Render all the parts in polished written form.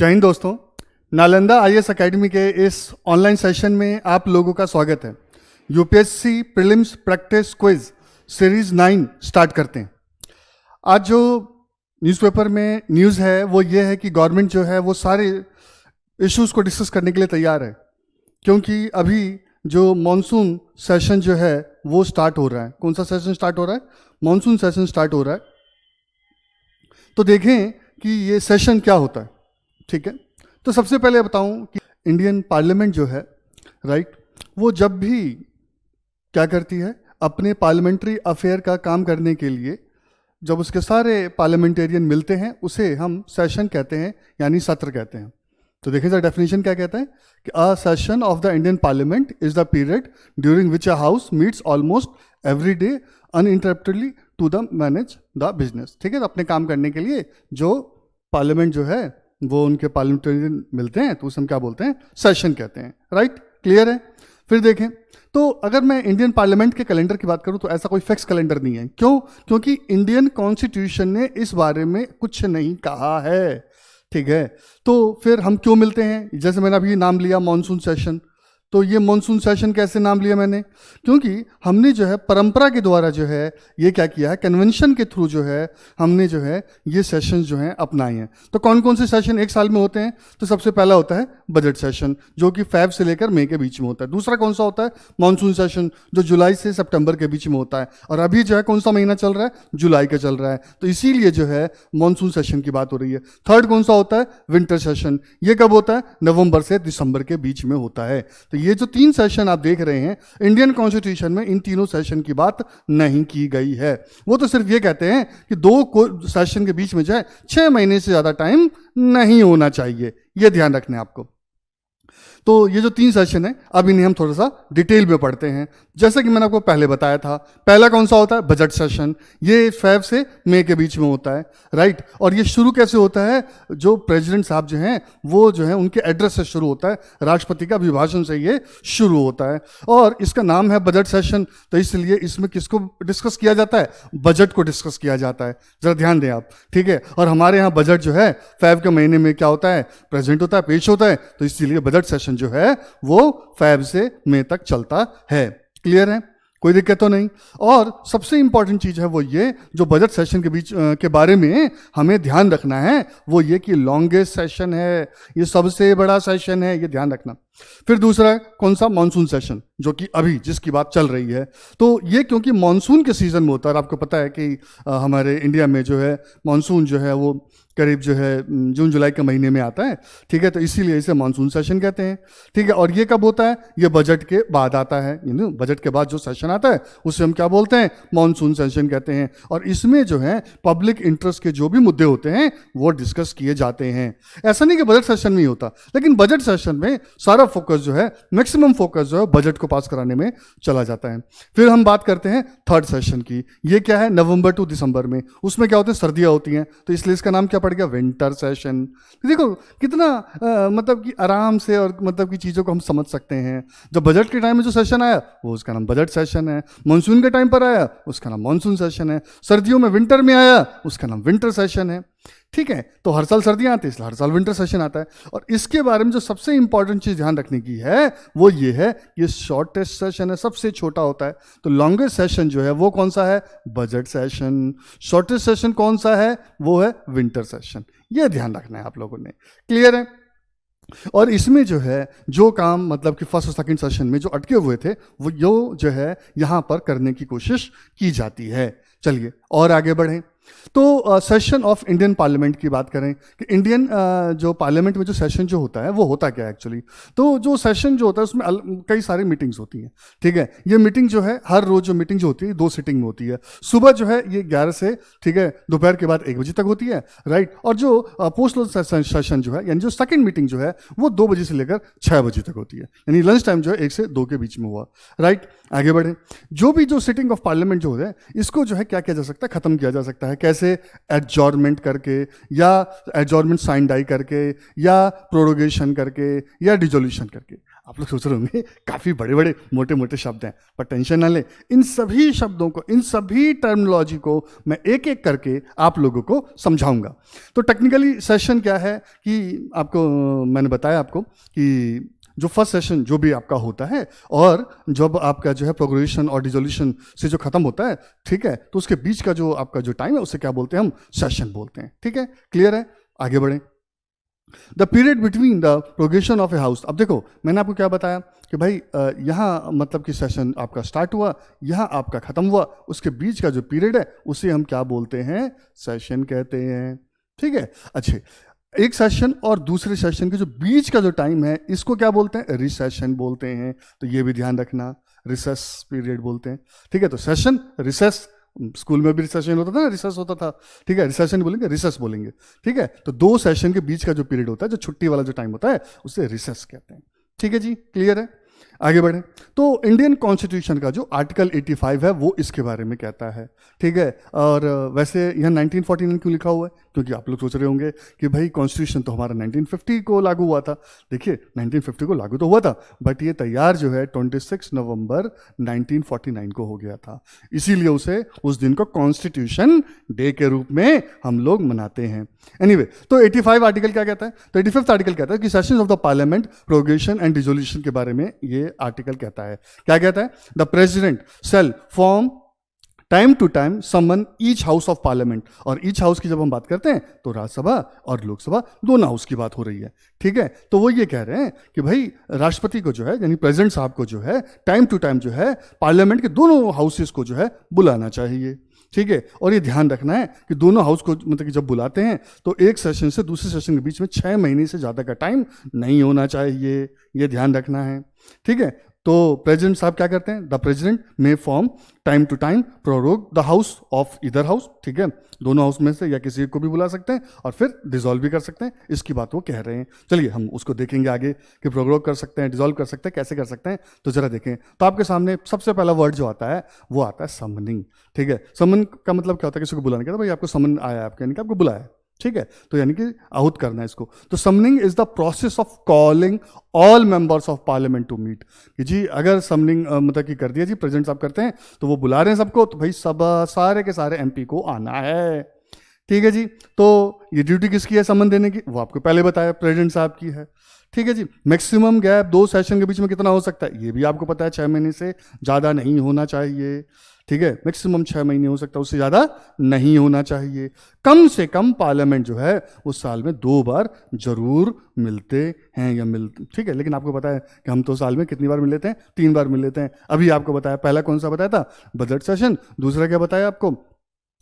जय हिंद दोस्तों, Nalanda IAS academy के इस ऑनलाइन सेशन में आप लोगों का स्वागत है। UPSC prelims practice quiz series 9 start करते हैं। आज जो न्यूज़पेपर में न्यूज़ है वो ये है कि गवर्नमेंट जो है वो सारे इश्यूज को डिस्कस करने के लिए तैयार है, क्योंकि अभी जो मॉनसून सेशन जो है वो स्टार्ट हो रहा है। कौन सा सेशन स्टार्ट हो रहा है? मॉनसून सेशन स्टार्ट हो रहा है। तो देखें कि ये सेशन क्या होता है। ठीक है, तो सबसे पहले बताऊं कि इंडियन पार्लियामेंट जो है राइट, वो जब भी क्या करती है, अपने पार्लियामेंट्री अफेयर का काम करने के लिए जब उसके सारे पार्लियामेंटेरियन मिलते हैं उसे हम सेशन कहते हैं, यानी सत्र कहते हैं। तो देखिए जरा डेफिनेशन क्या कहता है कि a session of the Indian parliament is the period during which a house meets almost every day uninterruptedly to the manage the business. ठीक है, तो अपने काम करने के लिए जो पार्लियामेंट जो है वो उनके पार्लियामेंटेरियन मिलते हैं तो उसे हम क्या बोलते हैं? सेशन कहते हैं। राइट, क्लियर है? फिर देखें तो अगर मैं इंडियन पार्लियामेंट के कैलेंडर की बात करूं तो ऐसा कोई फिक्स कैलेंडर नहीं है। क्यों? क्योंकि इंडियन कॉन्स्टिट्यूशन ने इस बारे में कुछ नहीं कहा है। ठीक है, तो फिर हम क्यों मिलते हैं? जैसे मैंने अभी नाम लिया मॉनसून सेशन, तो ये मॉनसून सेशन कैसे नाम लिया मैंने? क्योंकि हमने जो है परंपरा के द्वारा जो है ये क्या किया है, कन्वेंशन के थ्रू जो है हमने जो है ये सेशन जो हैं अपनाए हैं। तो कौन कौन से सेशन एक साल में होते हैं? तो सबसे पहला होता है बजट सेशन, जो कि फेब से लेकर मई के बीच में होता है। दूसरा कौन सा होता है? मॉनसून सेशन, जो जुलाई से सितंबर के बीच में होता है। और अभी जो है कौन सा महीना चल रहा है? जुलाई का चल रहा है, तो इसीलिए जो है मॉनसून सेशन की बात हो रही है। थर्ड कौन सा होता है? Winter session. ये कब होता है? नवंबर से दिसंबर के बीच में होता है। तो ये जो 3 सेशन आप देख रहे हैं इंडियन कॉन्स्टिट्यूशन में, इन तीनों सेशन की बात नहीं की गई है। वो तो सिर्फ ये कहते हैं कि 2 सेशन के बीच में जो है 6 महीने से ज्यादा टाइम नहीं होना चाहिए। ये ध्यान रखना है आपको। तो ये जो 3 सेशन है अब इन्हें हम थोड़ा सा डिटेल में पढ़ते हैं। जैसे कि मैंने आपको पहले बताया था, पहला कौन सा होता है? Budget session. ये फेब से मई के बीच में होता है। राइट, और ये शुरू कैसे होता है? जो प्रेसिडेंट साहब जो हैं वो जो है उनके एड्रेस से शुरू होता है, राष्ट्रपति का अभिभाषण से ये शुरू होता है। और इसका नाम है बजट सेशन, तो इसलिए इसमें किसको डिस्कस किया जाता है? बजट को डिस्कस किया जाता है। जरा ध्यान दें आप। ठीक है, और हमारे यहाँ बजट जो है फेब के महीने में क्या होता है? प्रेजेंट होता है, पेश होता है। तो इसीलिए बजट सेशन जो है वो फेब से मई तक चलता है। क्लियर है? कोई दिक्कत तो नहीं। और सबसे इंपॉर्टेंट चीज है वो ये, जो बजट सेशन के बीच के बारे में हमें ध्यान रखना है वो ये कि लॉन्गेस्ट सेशन है, ये सबसे बड़ा सेशन है, ये ध्यान रखना। फिर दूसरा कौन सा? मॉनसून सेशन, जो कि अभी जिसकी बात चल रही है। तो ये क्योंकि मॉनसून के सीजन में होता है, और आपको पता है कि हमारे इंडिया में जो है मॉनसून जो है वो करीब जो है जून जुलाई के महीने में आता है। ठीक है, तो इसीलिए इसे मॉनसून सेशन कहते हैं। ठीक है, और ये कब होता है? ये बजट के बाद आता है। बजट के बाद जो सेशन आता है उसे हम क्या बोलते हैं? मॉनसून सेशन कहते हैं। और इसमें जो है पब्लिक इंटरेस्ट के जो भी मुद्दे होते हैं वो डिस्कस किए जाते हैं। ऐसा नहीं कि बजट सेशन में ही होता, लेकिन बजट सेशन में सारा फोकस जो है, मैक्सिमम फोकस जो है बजट को पास कराने में चला जाता है। फिर हम बात करते हैं थर्ड सेशन की। ये क्या है? नवंबर टू दिसंबर में। उसमें क्या होते हैं? सर्दियां होती हैं, तो इसलिए इसका नाम क्या पड़ गया? Winter session. देखो कितना मतलब कि आराम से और मतलब की चीजों को हम समझ सकते हैं। जब बजट के टाइम में जो सेशन आया वो उसका नाम बजट सेशन है। मानसून के टाइम पर आया उसका नाम मानसून सेशन है। सर्दियों में विंटर में आया उसका नाम विंटर सेशन है। ठीक है, तो हर साल सर्दियां आती है इसलिए हर साल विंटर सेशन आता है। और इसके बारे में जो सबसे इंपॉर्टेंट चीज ध्यान रखने की है वो ये है, ये शॉर्टेस्ट सेशन है, सबसे छोटा होता है। तो लॉन्गेस्ट सेशन जो है वो कौन सा है? Budget session. शॉर्टेस्ट सेशन कौन सा है? वो है विंटर सेशन। ये ध्यान रखना है आप लोगों ने। क्लियर है? और इसमें जो है जो काम मतलब कि फर्स्ट और सेकंड सेशन में जो अटके हुए थे वो जो है यहां पर करने की कोशिश की जाती है। चलिए और आगे बढ़ें। तो सेशन ऑफ इंडियन पार्लियामेंट की बात करें कि इंडियन जो पार्लियामेंट में जो सेशन जो होता है वो होता क्या है एक्चुअली? तो जो सेशन जो होता है उसमें कई सारी मीटिंग्स होती हैं। ठीक है, ये मीटिंग जो है हर रोज जो मीटिंग जो होती है 2 सिटिंग में होती है। सुबह जो है ये 11 से, ठीक है, दोपहर के बाद 1 बजे तक होती है। राइट, और जो पोस्ट सेशन जो है यानी जो सेकंड मीटिंग जो है वो 2 बजे से लेकर 6 बजे तक होती है, यानी लंच टाइम जो है 1 से 2 के बीच में हुआ। राइट, आगे बढ़े। जो भी जो सिटिंग ऑफ पार्लियामेंट जो है इसको जो है क्या किया जा सकता है? खत्म किया जा सकता है। कैसे? एडजॉर्नमेंट करके, या एडजॉर्नमेंट साइन डाई करके, या प्रोरोगेशन करके, या डिसोल्यूशन करके। आप लोग सोच रहे होंगे काफ़ी बड़े बड़े मोटे मोटे शब्द हैं, पर टेंशन ना ले, इन सभी शब्दों को, इन सभी टर्मिनोलॉजी को मैं एक एक करके आप लोगों को समझाऊंगा। तो टेक्निकली सेशन क्या है कि आपको मैंने बताया आपको कि जो फर्स्ट सेशन जो भी आपका होता है और जब आपका जो है प्रोग्रेशन और डिसोल्यूशन से जो खत्म होता है, ठीक है, तो उसके बीच का जो आपका जो टाइम है उसे क्या बोलते हैं, हम सेशन बोलते हैं। ठीक है, क्लियर है, आगे बढ़ें। The period between the progression of a house, अब देखो मैंने आपको क्या बताया कि भाई यहाँ मतलब कि सेशन आपका स्टार्ट हुआ, यहाँ आपका खत्म हुआ, उसके बीच का जो पीरियड है उसे हम क्या बोलते हैं, सेशन कहते हैं। ठीक है, अच्छा, एक सेशन और दूसरे सेशन के जो बीच का जो टाइम है इसको क्या बोलते हैं, रिसेशन बोलते हैं। तो ये भी ध्यान रखना, रिसेस पीरियड बोलते हैं। ठीक है, तो सेशन, रिसेस, स्कूल में भी रिसेशन होता था ना, रिसेस होता था। ठीक है, रिसेशन बोलेंगे, रिसेस बोलेंगे। ठीक है, तो दो सेशन के बीच का जो पीरियड होता है, जो छुट्टी वाला जो टाइम होता है, उसे रिसेस कहते हैं। ठीक है जी, क्लियर है, आगे बढ़े। तो इंडियन कॉन्स्टिट्यूशन का जो आर्टिकल 85 है वो इसके बारे में कहता है। ठीक है, और वैसे यहाँ 1949 क्यों लिखा हुआ है, क्योंकि आप लोग सोच रहे होंगे कि भाई कॉन्स्टिट्यूशन तो हमारा 1950 को लागू हुआ था। देखिए 1950 को लागू तो हुआ था, बट ये तैयार जो है 26 नवंबर 1949 को हो गया था, इसीलिए उसे उस दिन को कॉन्स्टिट्यूशन डे के रूप में हम लोग मनाते हैं। एनीवे, तो 85 आर्टिकल क्या कहता है, तो 85th आर्टिकल कहता है कि sessions of the parliament, progression and dissolution के बारे में ये आर्टिकल कहता है। क्या कहता है, the president shall from time to time summon each house of parliament, और ईच हाउस की जब हम बात करते हैं तो राज्यसभा और लोकसभा दोनों हाउस की बात हो रही है। ठीक है, तो वो ये कह रहे हैं कि भाई राष्ट्रपति को जो है, यानी प्रेसिडेंट साहब को जो है, टाइम टू टाइम जो है पार्लियामेंट के दोनों हाउसेस को जो है बुलाना चाहिए। ठीक है, और ये ध्यान रखना है कि दोनों हाउस को मतलब कि जब बुलाते हैं तो एक सेशन से दूसरे सेशन के बीच में 6 महीने से ज़्यादा का टाइम नहीं होना चाहिए, ये ध्यान रखना है। ठीक है, तो प्रेसिडेंट साहब क्या करते हैं, the president may from time to time prorogue the house of either house. ठीक है, दोनों हाउस में से या किसी को भी बुला सकते हैं और फिर डिसॉल्व भी कर सकते हैं, इसकी बात वो कह रहे हैं। चलिए हम उसको देखेंगे आगे कि प्रोरोग कर सकते हैं, डिसॉल्व कर सकते हैं, कैसे कर सकते हैं, तो जरा देखें। तो आपके सामने सबसे पहला वर्ड जो आता है वो आता है समनिंग। ठीक है, समन का मतलब क्या होता है, किसी को बुलाने का, तो भाई आपको समन आया, आपके यानी कि आपको बुलाया। ठीक है, तो यानी कि आहूत करना है इसको। तो summoning is the process of calling all members of parliament to meet, कि जी अगर समनिंग मतलब कि कर दिया जी, प्रेसिडेंट साहब करते हैं तो वो बुला रहे हैं सबको, तो भाई सब सारे के सारे एमपी को आना है। ठीक है जी, तो ये ड्यूटी किसकी है समन देने की, वो आपको पहले बताया प्रेसिडेंट साहब की है। ठीक है जी, मैक्सिमम गैप दो सेशन के बीच में कितना हो सकता है, ये भी आपको पता है, 6 महीने से ज़्यादा नहीं होना चाहिए। ठीक है, मैक्सिमम 6 महीने हो सकता है, उससे ज़्यादा नहीं होना चाहिए। कम से कम पार्लियामेंट जो है वो साल में 2 बार जरूर मिलते हैं या मिलते। ठीक है, लेकिन आपको पता है कि हम तो साल में कितनी बार मिल लेते हैं, 3 बार मिल लेते हैं। अभी आपको बताया, पहला कौन सा बताया था, बजट सेशन, दूसरा क्या बताया आपको,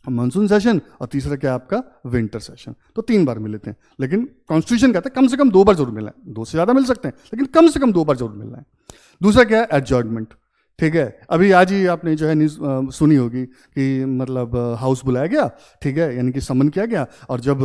मानसून सेशन, और तीसरा क्या आपका विंटर सेशन। तो 3 बार मिल लेते हैं, लेकिन कॉन्स्टिट्यूशन कहता है कम से कम 2 बार जरूर मिलना है। 2 से ज़्यादा मिल सकते हैं लेकिन कम से कम 2 बार जरूर मिलना है। दूसरा क्या है, एडजर्नमेंट। ठीक है, अभी आज ही आपने जो है न्यूज़ सुनी होगी कि मतलब हाउस बुलाया गया, ठीक है, यानी कि समन किया गया, और जब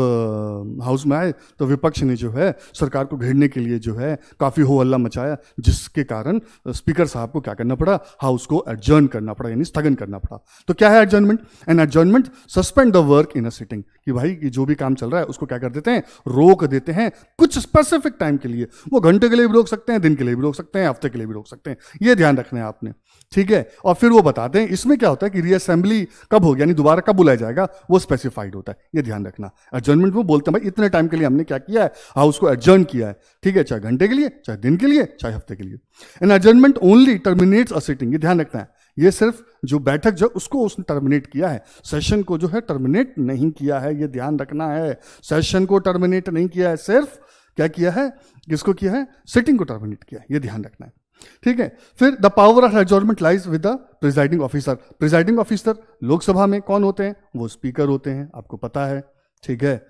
हाउस में आए तो विपक्ष ने जो है सरकार को घेरने के लिए जो है काफ़ी हो हल्ला मचाया, जिसके कारण स्पीकर साहब को क्या करना पड़ा, हाउस को एडजर्न करना पड़ा, यानी स्थगन करना पड़ा। तो क्या है adjournment, an adjournment suspend the work in a sitting, कि भाई कि जो भी काम चल रहा है उसको क्या कर देते हैं, रोक देते हैं कुछ स्पेसिफिक टाइम के लिए। वो घंटे के लिए भी रोक सकते हैं, दिन के लिए भी रोक सकते हैं, हफ्ते के लिए भी रोक सकते हैं, ये ध्यान रखना है आपने। ठीक है, और फिर वो बताते हैं इसमें क्या होता है कि रीअसेंबली कब होगी, यानी दोबारा कब बुलाया जाएगा, वो स्पेसिफाइड होता है, ये ध्यान रखना। एडजर्नमेंट में बोलते हैं भाई इतने टाइम के लिए हमने क्या किया है, हाउस को एडजर्न किया है। ठीक है, चाहे घंटे के लिए, चाहे दिन के लिए, चाहे हफ्ते के लिए। An adjournment only terminates a sitting, ये ध्यान रखना है, ये सिर्फ जो बैठक जो उसको उसने टर्मिनेट किया है, सेशन को जो है टर्मिनेट नहीं किया है, ये ध्यान रखना है। सेशन को टर्मिनेट नहीं किया है, सिर्फ क्या किया है, किसको किया है, सिटिंग को टर्मिनेट किया है, ये ध्यान रखना है। ठीक है, फिर the power of adjournment lies with the presiding officer. Presiding officer Lok Sabha में कौन होते हैं, वो स्पीकर होते हैं, आपको पता है। ठीक है,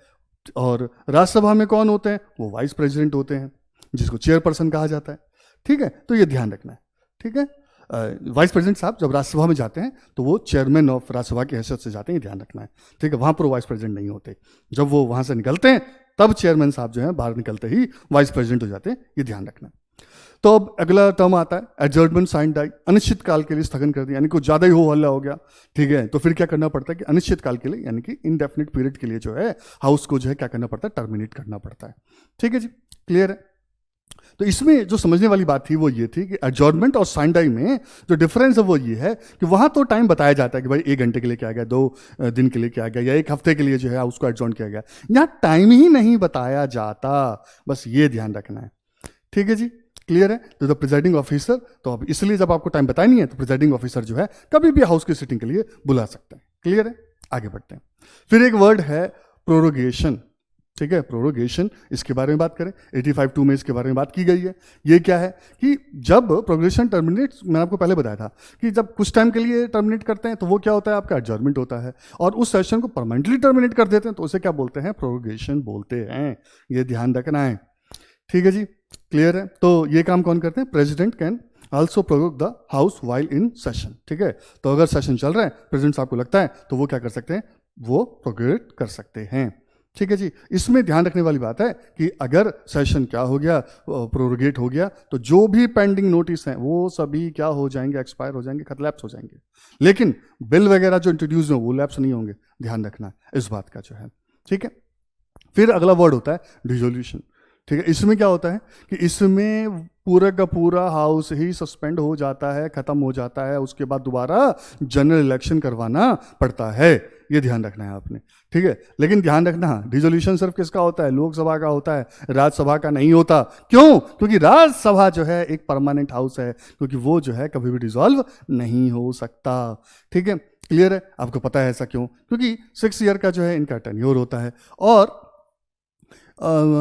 और राज्यसभा में कौन होते हैं, वो वाइस प्रेसिडेंट होते हैं, जिसको चेयरपर्सन कहा जाता है। ठीक है, तो ये ध्यान रखना है। ठीक है, वाइस प्रेसिडेंट साहब जब राज्यसभा में जाते हैं तो वो चेयरमैन ऑफ राज्यसभा की हैसियत से जाते हैं, ये ध्यान रखना है। ठीक है, वहाँ पर वाइस प्रेसिडेंट नहीं होते, जब वो वहाँ से निकलते हैं तब चेयरमैन साहब जो है बाहर निकलते ही वाइस प्रेसिडेंट हो जाते हैं, ये ध्यान रखना है। तो अब अगला टर्म आता है एडजर्नमेंट साइन डाई, अनिश्चित काल के लिए स्थगन कर दिया, यानी कुछ ज़्यादा ही हो हल्ला हो गया। ठीक है, तो फिर क्या करना पड़ता है कि अनिश्चित काल के लिए, यानी कि इनडेफिनिट पीरियड के लिए जो है हाउस को जो है क्या करना पड़ता है, टर्मिनेट करना पड़ता है। ठीक है जी, क्लियर है। तो इसमें जो समझने वाली बात थी वो ये थी कि एडजॉर्नमेंट और साइंडाई में जो डिफरेंस है वो ये है कि वहां तो टाइम बताया जाता है कि भाई 1 घंटे के लिए क्या गया, 2 दिन के लिए क्या गया, या 1 हफ्ते के लिए जो है उसको एडजॉर्न किया गया। यहाँ टाइम ही नहीं बताया जाता, बस ये ध्यान रखना है। ठीक है जी, क्लियर है। तो द प्रिजाइडिंग ऑफिसर, तो अब इसलिए जब आपको टाइम बताया नहीं है तो प्रिजाइडिंग ऑफिसर जो है कभी भी हाउस की सिटिंग के लिए बुला सकते हैं। क्लियर है, आगे बढ़ते हैं। फिर एक वर्ड है प्रोरोगेशन। ठीक है, प्रोरोगेशन, इसके बारे में बात करें। 85(2) में इसके बारे में बात की गई है। ये क्या है कि जब प्रोग्रेशन टर्मिनेट, मैंने आपको पहले बताया था कि जब कुछ टाइम के लिए टर्मिनेट करते हैं तो वो क्या होता है, आपका एडजॉर्नमेंट होता है, और उस सेशन को परमानेंटली टर्मिनेट कर देते हैं तो उसे क्या बोलते हैं, प्रोरोगेशन बोलते हैं। ये ध्यान रखना है। ठीक है जी, क्लियर है। तो ये काम कौन करते हैं, president can also prorogue the house while in session. ठीक है, तो अगर सेशन चल रहा है, प्रेसिडेंट साहब को लगता है तो वो क्या कर सकते हैं, वो प्रोरोगेट कर सकते हैं। ठीक है जी, इसमें ध्यान रखने वाली बात है कि अगर सेशन क्या हो गया, प्रोरोगेट हो गया, तो जो भी पेंडिंग नोटिस हैं वो सभी क्या हो जाएंगे, एक्सपायर हो जाएंगे, लैप्स हो जाएंगे। लेकिन बिल वगैरह जो इंट्रोड्यूस हो वो लैप्स नहीं होंगे, ध्यान रखना इस बात का जो है। ठीक है, फिर अगला वर्ड होता है डिसोल्यूशन। ठीक है, इसमें क्या होता है कि इसमें पूरा का पूरा हाउस ही सस्पेंड हो जाता है, खत्म हो जाता है, उसके बाद दोबारा जनरल इलेक्शन करवाना पड़ता है। ये ध्यान रखना है आपने। ठीक है, लेकिन ध्यान रखना, डिसोल्यूशन सिर्फ किसका होता है, लोकसभा का होता है, राज्यसभा का नहीं होता। क्यों? क्योंकि राज्यसभा जो है एक परमानेंट हाउस है, क्योंकि वो जो है कभी भी डिसॉल्व नहीं हो सकता। ठीक है, क्लियर है, आपको पता है ऐसा क्यों, क्योंकि 6 ईयर का जो है इनका टेन्योर होता है, और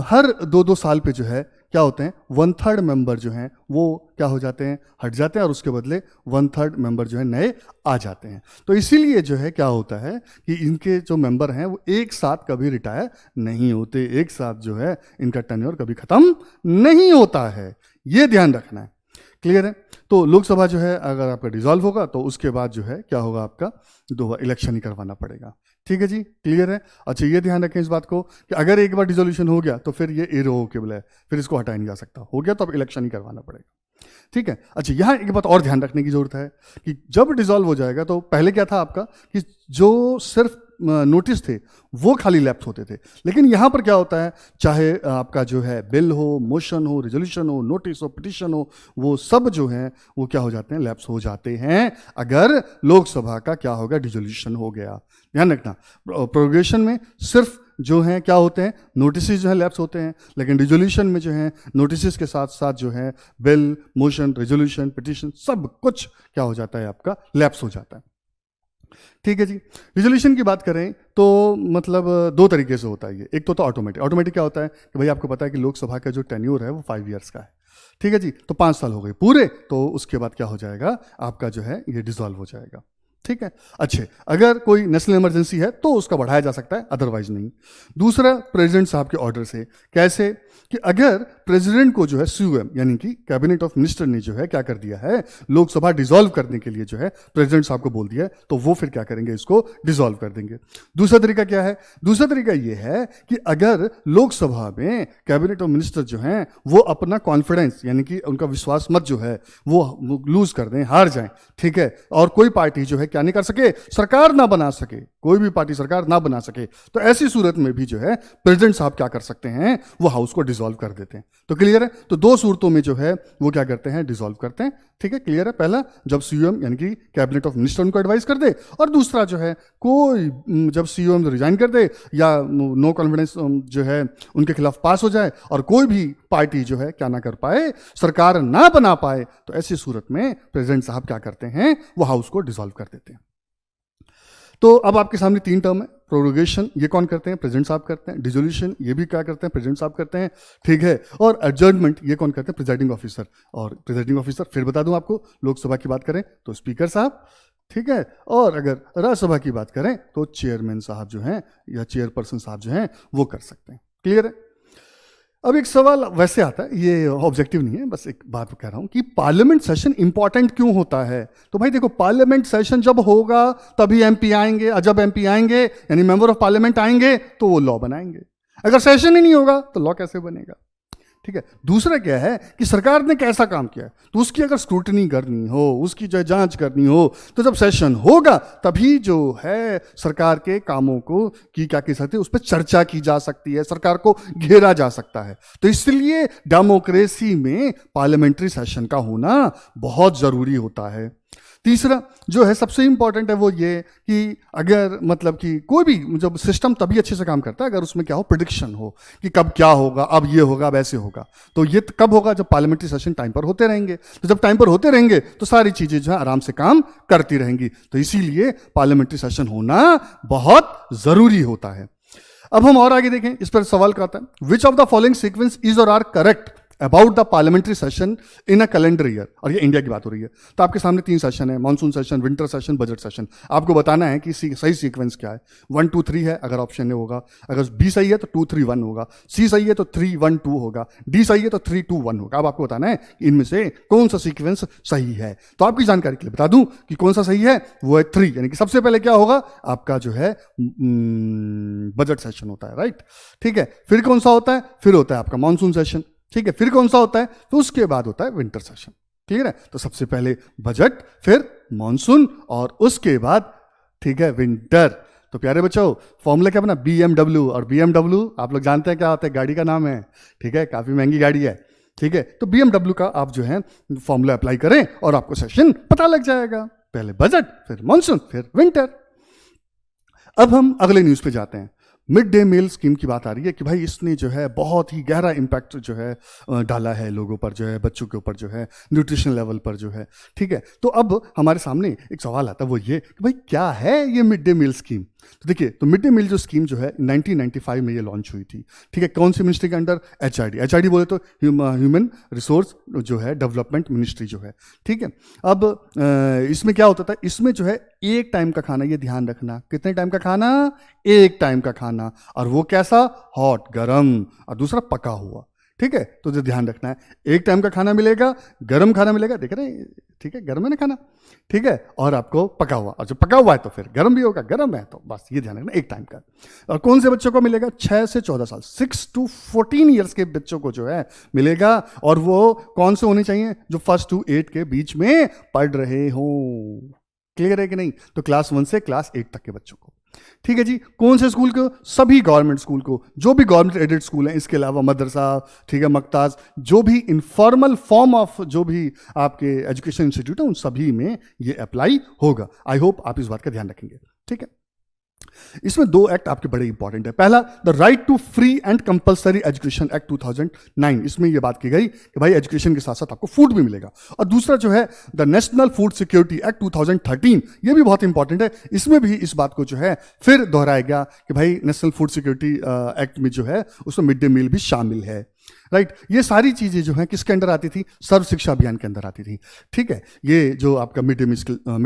हर 2-2 साल पे जो है क्या होते हैं, 1/3 मेंबर जो हैं वो क्या हो जाते हैं, हट जाते हैं, और उसके बदले 1/3 मेंबर जो है नए आ जाते हैं। तो इसीलिए जो है क्या होता है कि इनके जो मेंबर हैं वो एक साथ कभी रिटायर नहीं होते, एक साथ जो है इनका टेन्योर कभी खत्म नहीं होता है। ये ध्यान रखना है। क्लियर है। तो लोकसभा जो है अगर आपका डिसॉल्व होगा तो उसके बाद जो है क्या होगा, आपका 2 इलेक्शन ही करवाना पड़ेगा। ठीक है जी, क्लियर है। अच्छा, ये ध्यान रखें इस बात को कि अगर एक बार डिसोल्यूशन हो गया तो फिर ये इररिवोकेबल है, फिर इसको हटाया नहीं जा सकता। हो गया तो अब इलेक्शन ही करवाना पड़ेगा। ठीक है। अच्छा, यहाँ एक बात और ध्यान रखने की जरूरत है कि जब डिसॉल्व हो जाएगा तो पहले क्या था आपका कि जो सिर्फ नोटिस थे वो खाली लैप्स होते थे, लेकिन यहाँ पर क्या होता है, चाहे आपका जो है बिल हो, मोशन हो, रेजोल्यूशन हो, नोटिस हो, पिटिशन हो, वो सब जो है वो क्या हो जाते हैं, लैप्स हो जाते हैं अगर लोकसभा का क्या होगा, डिसोल्यूशन हो गया। ध्यान रखना, प्रोग्रेशन में सिर्फ जो है क्या होते हैं, नोटिस जो है लैप्स होते हैं, लेकिन रिजोल्यूशन में जो है नोटिस के साथ साथ जो है बिल, मोशन, रेजोल्यूशन, पिटिशन सब कुछ क्या हो जाता है, आपका लैप्स हो जाता है। ठीक है जी। रिजोल्यूशन की बात करें तो मतलब 2 तरीके से होता है ये। एक तो ऑटोमेटिक। ऑटोमेटिक क्या होता है कि भाई आपको पता है कि लोकसभा का जो टेन्योर है वो 5 ईयर्स का है। ठीक है जी, तो 5 साल हो गए पूरे, तो उसके बाद क्या हो जाएगा, आपका जो है ये डिसॉल्व हो जाएगा। ठीक है। अच्छे, अगर कोई नेशनल इमरजेंसी है तो उसका बढ़ाया जा सकता है, अदरवाइज नहीं। दूसरा, प्रेसिडेंट साहब के ऑर्डर से। कैसे कि अगर प्रेसिडेंट को जो है सीएम यानी कि कैबिनेट ऑफ मिनिस्टर ने जो है क्या कर दिया है, लोकसभा डिसॉल्व करने के लिए जो है प्रेसिडेंट साहब को बोल दिया है, तो वो फिर क्या करेंगे, इसको डिसॉल्व कर देंगे। दूसरा तरीका क्या है, दूसरा तरीका ये है कि अगर लोकसभा में कैबिनेट ऑफ मिनिस्टर जो है वो अपना कॉन्फिडेंस यानी कि उनका विश्वास मत जो है वो लूज कर दें, हार जाएं, ठीक है, और कोई पार्टी जो है क्या नहीं कर सके, सरकार ना बना सके, कोई भी पार्टी सरकार ना बना सके, तो ऐसी सूरत में भी जो है प्रेसिडेंट साहब क्या कर सकते हैं, वो हाउस को डिसॉल्व कर देते हैं। तो क्लियर है। तो 2 सूरतों में जो है वो क्या करते हैं, डिसॉल्व करते हैं। ठीक है, क्लियर है। पहला, जब सीएम यानी कि कैबिनेट ऑफ मिनिस्टर उनको एडवाइस कर दे, और दूसरा जो है कोई जब सीएम रिजाइन कर दे या नो कॉन्फिडेंस जो है उनके खिलाफ पास हो जाए और कोई भी पार्टी जो है क्या ना कर पाए, सरकार ना बना पाए, तो ऐसी सूरत में प्रेसिडेंट साहब क्या करते हैं, वो हाउस को डिसॉल्व कर देते हैं। तो अब आपके सामने 3 टर्म है। प्रोरोगेशन ये कौन करते हैं, प्रेसिडेंट साहब करते हैं। डिसोल्यूशन ये भी क्या करते हैं, प्रेसिडेंट साहब करते हैं। ठीक है। और एडजर्नमेंट ये कौन करते हैं, प्रिजाइडिंग ऑफिसर। और प्रिजाइडिंग ऑफिसर फिर बता दूं आपको, लोकसभा की बात करें तो स्पीकर साहब, ठीक है, और अगर राज्यसभा की बात करें तो चेयरमैन साहब जो हैं या चेयरपर्सन साहब जो हैं वो कर सकते हैं। क्लियर है। अब एक सवाल वैसे आता है, ये ऑब्जेक्टिव नहीं है, बस एक बात कह रहा हूं कि पार्लियामेंट सेशन इंपॉर्टेंट क्यों होता है। तो भाई देखो, पार्लियामेंट सेशन जब होगा तभी एमपी आएंगे, और जब एमपी आएंगे यानी मेंबर ऑफ पार्लियामेंट आएंगे तो वो लॉ बनाएंगे। अगर सेशन ही नहीं होगा तो लॉ कैसे बनेगा। ठीक है। दूसरा क्या है कि सरकार ने कैसा काम किया है, तो उसकी अगर स्क्रूटनी करनी हो, उसकी जो है जांच करनी हो, तो जब सेशन होगा तभी जो है सरकार के कामों को की क्या कह सकते हैं, उस पर चर्चा की जा सकती है, सरकार को घेरा जा सकता है। तो इसलिए डेमोक्रेसी में पार्लियामेंट्री सेशन का होना बहुत जरूरी होता है। तीसरा जो है सबसे इंपॉर्टेंट है वो ये कि अगर मतलब कि कोई भी जब सिस्टम तभी अच्छे से काम करता है अगर उसमें क्या हो, प्रिडिक्शन हो कि कब क्या होगा, अब ये होगा, अब ऐसे होगा। तो ये कब होगा, जब पार्लियामेंट्री सेशन टाइम पर होते रहेंगे। तो जब टाइम पर होते रहेंगे तो सारी चीजें जो है आराम से काम करती रहेंगी। तो इसीलिए पार्लियामेंट्री सेशन होना बहुत जरूरी होता है। अब हम और आगे देखें, इस पर सवाल का आता है, which of the following sequence is or are correct about the parliamentary session in a calendar year. और ये इंडिया की बात हो रही है। तो आपके सामने 3 सेशन है, monsoon session, winter session, budget session. आपको बताना है कि सही सीक्वेंस क्या है। 1 2 3 है अगर ऑप्शन ए होगा, अगर बी सही है तो 2 3 1 होगा, सी सही है तो 3 1 2 होगा, डी सही है तो 3 2 1 होगा। अब आपको बताना है कि इनमें से कौन सा सीक्वेंस सही है। तो आपकी जानकारी के लिए बता दूं कि कौन सा सही है, वो है 3, यानी कि सबसे पहले क्या होगा आपका जो है बजट सेशन होता है, राइट। ठीक है, फिर कौन सा होता है, फिर होता है आपका मानसून सेशन। ठीक है, फिर कौन सा होता है, तो उसके बाद होता है विंटर सेशन। क्लियर है। तो सबसे पहले बजट, फिर मॉनसून और उसके बाद ठीक है विंटर। तो प्यारे बच्चों फॉर्मूला क्या बना, BMW। और BMW आप लोग जानते हैं क्या होता है, गाड़ी का नाम है। ठीक है, काफी महंगी गाड़ी है। ठीक है, तो BMW का आप जो है फॉर्मूला अप्लाई करें और आपको सेशन पता लग जाएगा। पहले बजट, फिर मॉनसून, फिर विंटर। अब हम अगले न्यूज पे जाते हैं। मिड डे मील स्कीम की बात आ रही है कि भाई इसने जो है बहुत ही गहरा इम्पैक्ट जो है डाला है लोगों पर, जो है बच्चों के ऊपर, जो है न्यूट्रिशन लेवल पर जो है। ठीक है, तो अब हमारे सामने एक सवाल आता है, वो ये कि भाई क्या है ये मिड डे मील स्कीम। तो देखिए, तो मिड डे मील जो स्कीम जो है 1995 में ये लॉन्च हुई थी। ठीक है, कौन सी मिनिस्ट्री के अंडर, HRD बोले तो ह्यूमन रिसोर्स जो है डेवलपमेंट मिनिस्ट्री जो है। ठीक है, अब इसमें क्या होता था, इसमें जो है एक टाइम का खाना, ये ध्यान रखना, कितने टाइम का खाना, एक टाइम का खाना, और वो कैसा, हॉट गरम, और दूसरा पका हुआ। ठीक है, तो जो ध्यान रखना है, एक टाइम का खाना मिलेगा, गरम खाना मिलेगा, देख रहे हैं, ठीक है, गरम है ना खाना। ठीक है, और आपको पका हुआ, और जो पका हुआ है तो फिर गरम भी होगा, गरम है तो बस ये ध्यान रखना, एक टाइम का। और कौन से बच्चों को मिलेगा, 6 से 14 साल, 6 to 14 ईयर्स के बच्चों को जो है मिलेगा। और वो कौन से होने चाहिए, जो 1 to 8 के बीच में पढ़ रहे हो। क्लियर है कि नहीं, तो क्लास 1 से क्लास 8 तक के बच्चों को। ठीक है जी, कौन से स्कूल को, सभी गवर्नमेंट स्कूल को, जो भी गवर्नमेंट एडेड स्कूल हैं, इसके अलावा मदरसा, ठीक है, मक्ताज, जो भी इनफॉर्मल फॉर्म ऑफ जो भी आपके एजुकेशन इंस्टीट्यूट है, उन सभी में ये अप्लाई होगा। आई होप आप इस बात का ध्यान रखेंगे। ठीक है, इसमें 2 एक्ट आपके बड़े इंपॉर्टेंट है। पहला, the right to free and compulsory education act 2009। इसमें यह बात की गई कि भाई एजुकेशन के साथ साथ आपको फूड भी मिलेगा। और दूसरा जो है the national food security act 2013, यह भी बहुत इंपॉर्टेंट है। इसमें भी इस बात को जो है फिर दोहराया गया कि भाई नेशनल फूड सिक्योरिटी एक्ट में जो है उसमें मिड डे मील भी शामिल है। राइट, ये सारी चीजें जो हैं किसके अंडर आती थी, सर्व शिक्षा अभियान के अंदर आती थी। ठीक है, ये जो आपका मिड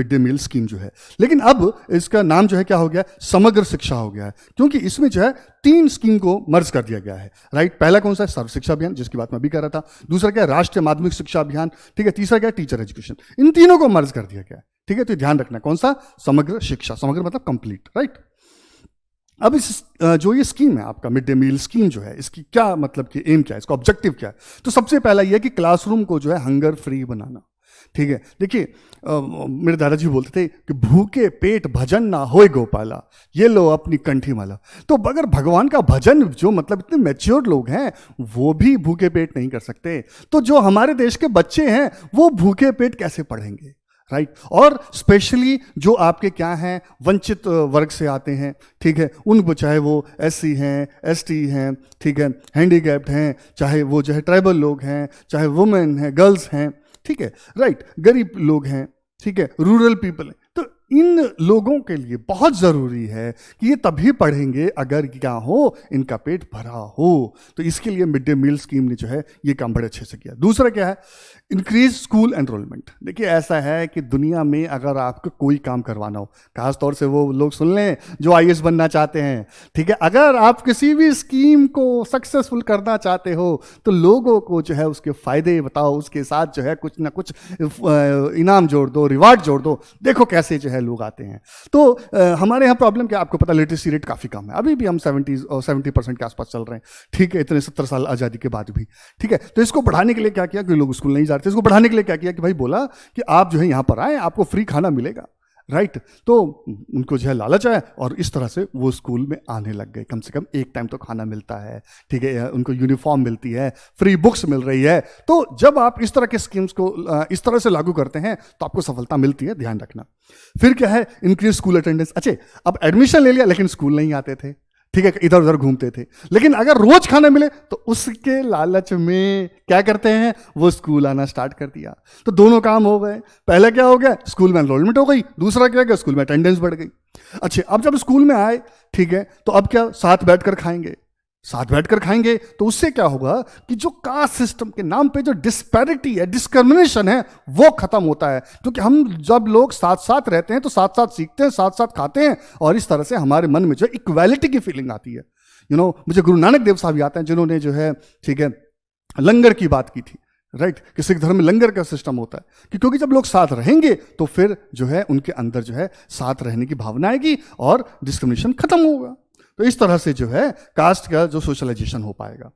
डे मील स्कीम जो है, लेकिन अब इसका नाम जो है क्या हो गया, समग्र शिक्षा हो गया है, क्योंकि इसमें जो है 3 स्कीम को मर्ज कर दिया गया है। राइट, पहला कौन सा है, सर्व शिक्षा अभियान, जिसकी बात मैं भी कर रहा था। दूसरा क्या है, राष्ट्रीय माध्यमिक शिक्षा अभियान। ठीक है, तीसरा क्या है, टीचर एजुकेशन। इन तीनों को मर्ज कर दिया गया है। ठीक है, तो ध्यान रखना कौन सा, समग्र शिक्षा, समग्र मतलब कंप्लीट। राइट, अब इस जो ये स्कीम है आपका मिड डे मील स्कीम जो है, इसकी क्या मतलब कि एम क्या है, इसका ऑब्जेक्टिव क्या है। तो सबसे पहला ये है कि क्लासरूम को जो है हंगर फ्री बनाना। ठीक है, देखिए मेरे दादाजी बोलते थे कि भूखे पेट भजन ना होए गोपाला, ये लो अपनी कंठी माला। तो अगर भगवान का भजन जो मतलब इतने मैच्योर लोग हैं वो भी भूखे पेट नहीं कर सकते, तो जो हमारे देश के बच्चे हैं वो भूखे पेट कैसे पढ़ेंगे। राइट, और स्पेशली जो आपके क्या हैं, वंचित वर्ग से आते हैं। ठीक है, उनको चाहे वो SC हैं, ST हैं, ठीक है, हैंडीकैप्ड हैं, चाहे वो जो है ट्राइबल लोग हैं, चाहे वुमेन हैं, गर्ल्स हैं। ठीक है, राइट, गरीब लोग हैं, ठीक है, रूरल पीपल हैं। तो इन लोगों के लिए बहुत जरूरी है कि ये तभी पढ़ेंगे अगर क्या हो, इनका पेट भरा हो। तो इसके लिए मिड डे मील स्कीम ने जो है ये काम बड़े अच्छे से किया। दूसरा क्या है, इंक्रीज स्कूल एनरोलमेंट। देखिए ऐसा है कि दुनिया में अगर आपको कोई काम करवाना हो, खासतौर से वो लोग सुन लें जो IAS बनना चाहते हैं। ठीक है, अगर आप किसी भी स्कीम को सक्सेसफुल करना चाहते हो तो लोगों को जो है उसके फायदे बताओ, उसके साथ जो है कुछ ना कुछ इनाम जोड़ दो, रिवार्ड जोड़ दो। देखो कैसे जो है है लोग आते हैं। तो हमारे यहाँ प्रॉब्लम क्या, आपको पता लिटरेसी रेट काफ़ी कम है, अभी भी हम 70% के आसपास चल रहे हैं, ठीक है, इतने 70 साल आज़ादी के बाद भी, ठीक है। तो इसको बढ़ाने के लिए क्या किया कि लोग स्कूल नहीं जा रहे थे, इसको बढ़ाने के लिए क्या किया कि भाई बोला कि आप जो है यहाँ पर आए, आपको फ्री खाना मिलेगा, राइट। तो उनको जो है लालच आया और इस तरह से वो स्कूल में आने लग गए। कम से कम एक टाइम तो खाना मिलता है, ठीक है, उनको यूनिफॉर्म मिलती है, फ्री बुक्स मिल रही है। तो जब आप इस तरह के स्कीम्स को इस तरह से लागू करते हैं तो आपको सफलता मिलती है, ध्यान रखना। फिर क्या है, इंक्रीज स्कूल अटेंडेंस। अच्छा, अब एडमिशन ले लिया लेकिन स्कूल नहीं आते थे, ठीक है, इधर उधर घूमते थे, लेकिन अगर रोज खाना मिले तो उसके लालच में क्या करते हैं, वो स्कूल आना स्टार्ट कर दिया। तो दोनों काम हो गए। पहले क्या हो गया, स्कूल में एनरोलमेंट हो गई, दूसरा क्या गया, स्कूल में अटेंडेंस बढ़ गई। अच्छा, अब जब स्कूल में आए, ठीक है, तो अब क्या, साथ बैठकर खाएंगे, साथ बैठकर खाएंगे तो उससे क्या होगा कि जो कास्ट सिस्टम के नाम पे जो डिस्पैरिटी है, डिस्क्रिमिनेशन है, वो खत्म होता है। क्योंकि हम जब लोग साथ साथ रहते हैं तो साथ साथ सीखते हैं, साथ साथ खाते हैं, और इस तरह से हमारे मन में जो इक्वालिटी की फीलिंग आती है। मुझे गुरु नानक देव साहब याद हैं जिन्होंने जो है, ठीक है, लंगर की बात की थी, राइट। कि सिख धर्म में लंगर का सिस्टम होता है कि क्योंकि जब लोग साथ रहेंगे तो फिर जो है उनके अंदर जो है साथ रहने की भावना आएगी और डिस्क्रिमिनेशन खत्म होगा। तो इस तरह से जो है कास्ट का जो सोशलाइजेशन हो पाएगा।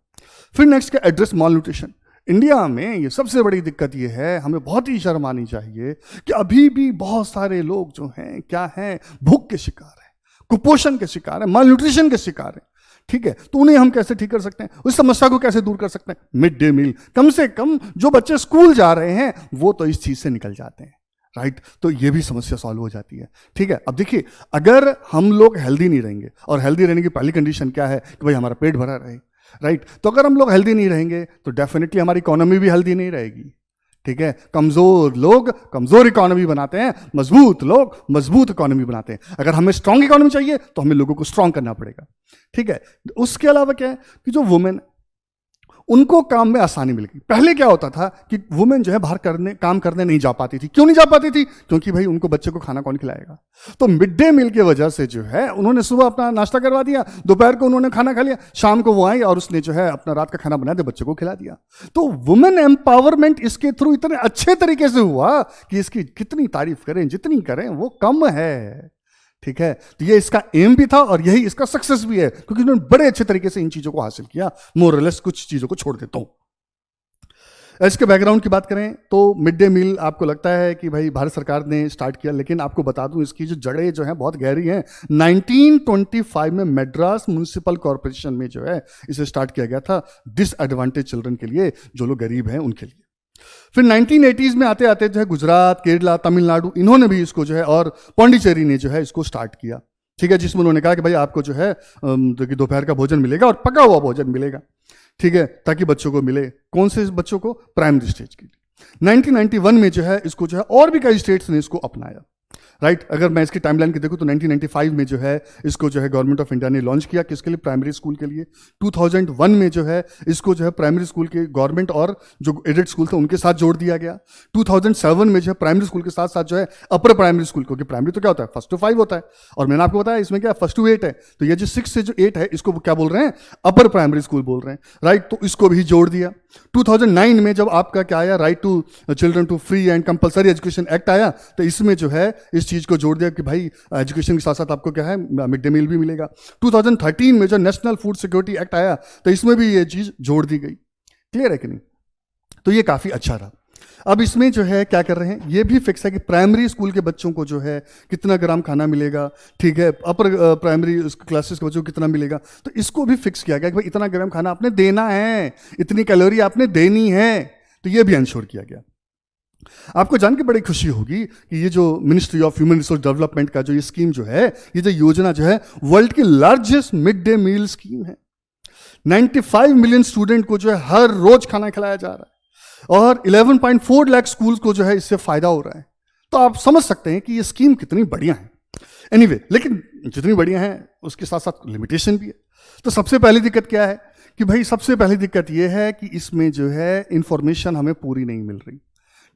फिर नेक्स्ट क्या, एड्रेस माल न्यूट्रिशन। इंडिया में ये सबसे बड़ी दिक्कत ये है, हमें बहुत ही शर्म आनी चाहिए कि अभी भी बहुत सारे लोग जो हैं क्या हैं, भूख के शिकार हैं, कुपोषण के शिकार हैं, माल न्यूट्रिशन के शिकार हैं, ठीक है। तो उन्हें हम कैसे ठीक कर सकते हैं, उस समस्या को कैसे दूर कर सकते हैं, मिड डे मील। कम से कम जो बच्चे स्कूल जा रहे हैं वो तो इस चीज से निकल जाते हैं, राइट। तो ये भी समस्या सॉल्व हो जाती है, ठीक है। अब देखिए, अगर हम लोग हेल्दी नहीं रहेंगे, और हेल्दी रहने की पहली कंडीशन क्या है कि भाई हमारा पेट भरा रहे, राइट। तो अगर हम लोग हेल्दी नहीं रहेंगे तो डेफिनेटली हमारी इकोनॉमी भी हेल्दी नहीं रहेगी, ठीक है। कमजोर लोग कमजोर इकोनॉमी बनाते हैं, मजबूत लोग मजबूत इकोनॉमी बनाते हैं। अगर हमें स्ट्रांग इकोनॉमी चाहिए तो हमें लोगों को स्ट्रांग करना पड़ेगा, ठीक है। उसके अलावा क्या है कि जो वुमेन, उनको काम में आसानी मिल गई। पहले क्या होता था कि वुमेन जो है बाहर काम करने नहीं जा पाती थी। क्यों नहीं जा पाती थी, क्योंकि भाई उनको बच्चे को खाना कौन खिलाएगा। तो मिड डे मील की वजह से जो है उन्होंने सुबह अपना नाश्ता करवा दिया, दोपहर को उन्होंने खाना खा लिया, शाम को वो आई और उसने जो है अपना रात का खाना बना दिया, बच्चे को खिला दिया। तो वुमेन एम्पावरमेंट इसके थ्रू इतने अच्छे तरीके से हुआ कि इसकी कितनी तारीफ करें, जितनी करें वो कम है, ठीक है। तो ये इसका एम भी था और यही इसका सक्सेस भी है, क्योंकि उन्होंने बड़े अच्छे तरीके से इन चीजों को हासिल किया। मोरलेस कुछ चीजों को छोड़ देता हूं। इसके बैकग्राउंड की बात करें तो मिड डे मील आपको लगता है कि भाई भारत सरकार ने स्टार्ट किया, लेकिन आपको बता दूं इसकी जो जड़ें जो हैं बहुत गहरी हैं। 1925 में मद्रास म्युनिसिपल कॉर्पोरेशन में जो है इसे स्टार्ट किया गया था, डिसएडवांटेज चिल्ड्रन के लिए, जो लोग गरीब हैं उनके लिए। फिर 1980s में आते आते जो है गुजरात, केरला, तमिलनाडु, इन्होंने भी इसको जो है, और पौंडीचेरी ने जो है इसको स्टार्ट किया, ठीक है, जिसमें उन्होंने कहा कि भाई आपको जो है दोपहर का भोजन मिलेगा और पका हुआ भोजन मिलेगा, ठीक है, ताकि बच्चों को मिले। कौन से बच्चों को, प्राइमरी स्टेज के लिए। 1991 में जो है इसको जो है और भी कई स्टेट्स ने इसको अपनाया, राइट। अगर मैं इसकी टाइमलाइन की देखूं तो 1995 में जो है इसको जो है गवर्नमेंट ऑफ इंडिया ने लॉन्च किया, किसके लिए, प्राइमरी स्कूल के लिए। 2001 में जो है इसको जो है प्राइमरी स्कूल के गवर्नमेंट और जो एडेड स्कूल थे उनके साथ जोड़ दिया गया। 2007 में जो है प्राइमरी स्कूल के साथ साथ जो है अपर प्राइमरी स्कूल, क्योंकि प्राइमरी तो क्या होता है 1 to 5 होता है, और मैंने आपको बताया इसमें क्या 1 to 8 है, तो ये जो 6 से जो 8 है इसको क्या बोल रहे हैं, अपर प्राइमरी स्कूल बोल रहे हैं, राइट। तो इसको भी जोड़ दिया। 2009 में जब आपका क्या आया, right to children to free and compulsory education act आया, तो इसमें जो है इस चीज को जोड़ दिया कि भाई एजुकेशन के साथ साथ आपको क्या है, मिड डे मील भी मिलेगा। 2013 में जो नेशनल फूड सिक्योरिटी एक्ट आया तो इसमें भी ये चीज जोड़ दी गई। क्लियर है कि नहीं। तो ये काफी अच्छा रहा। अब इसमें जो है क्या कर रहे हैं, ये भी फिक्स है कि प्राइमरी स्कूल के बच्चों को जो है कितना ग्राम खाना मिलेगा, ठीक है, अपर प्राइमरी क्लासेस के बच्चों को कितना मिलेगा, तो इसको भी फिक्स किया गया कि भाई इतना ग्राम खाना आपने देना है, इतनी कैलोरी आपने देनी है, तो ये भी इंश्योर किया गया। आपको जान के बड़ी खुशी होगी कि ये जो ministry of human resource development का जो ये स्कीम जो है, ये जो योजना जो है वर्ल्ड की largest mid day meal scheme है। 95 मिलियन स्टूडेंट को जो है हर रोज खाना खिलाया जा रहा है और 11.4 लाख स्कूल्स को जो है इससे फायदा हो रहा है। तो आप समझ सकते हैं कि ये स्कीम कितनी बढ़िया है। एनीवे, लेकिन जितनी बढ़िया है उसके साथ साथ लिमिटेशन भी है। तो सबसे पहली दिक्कत क्या है कि भाई सबसे पहली दिक्कत यह है कि इसमें जो है इंफॉर्मेशन हमें पूरी नहीं मिल रही,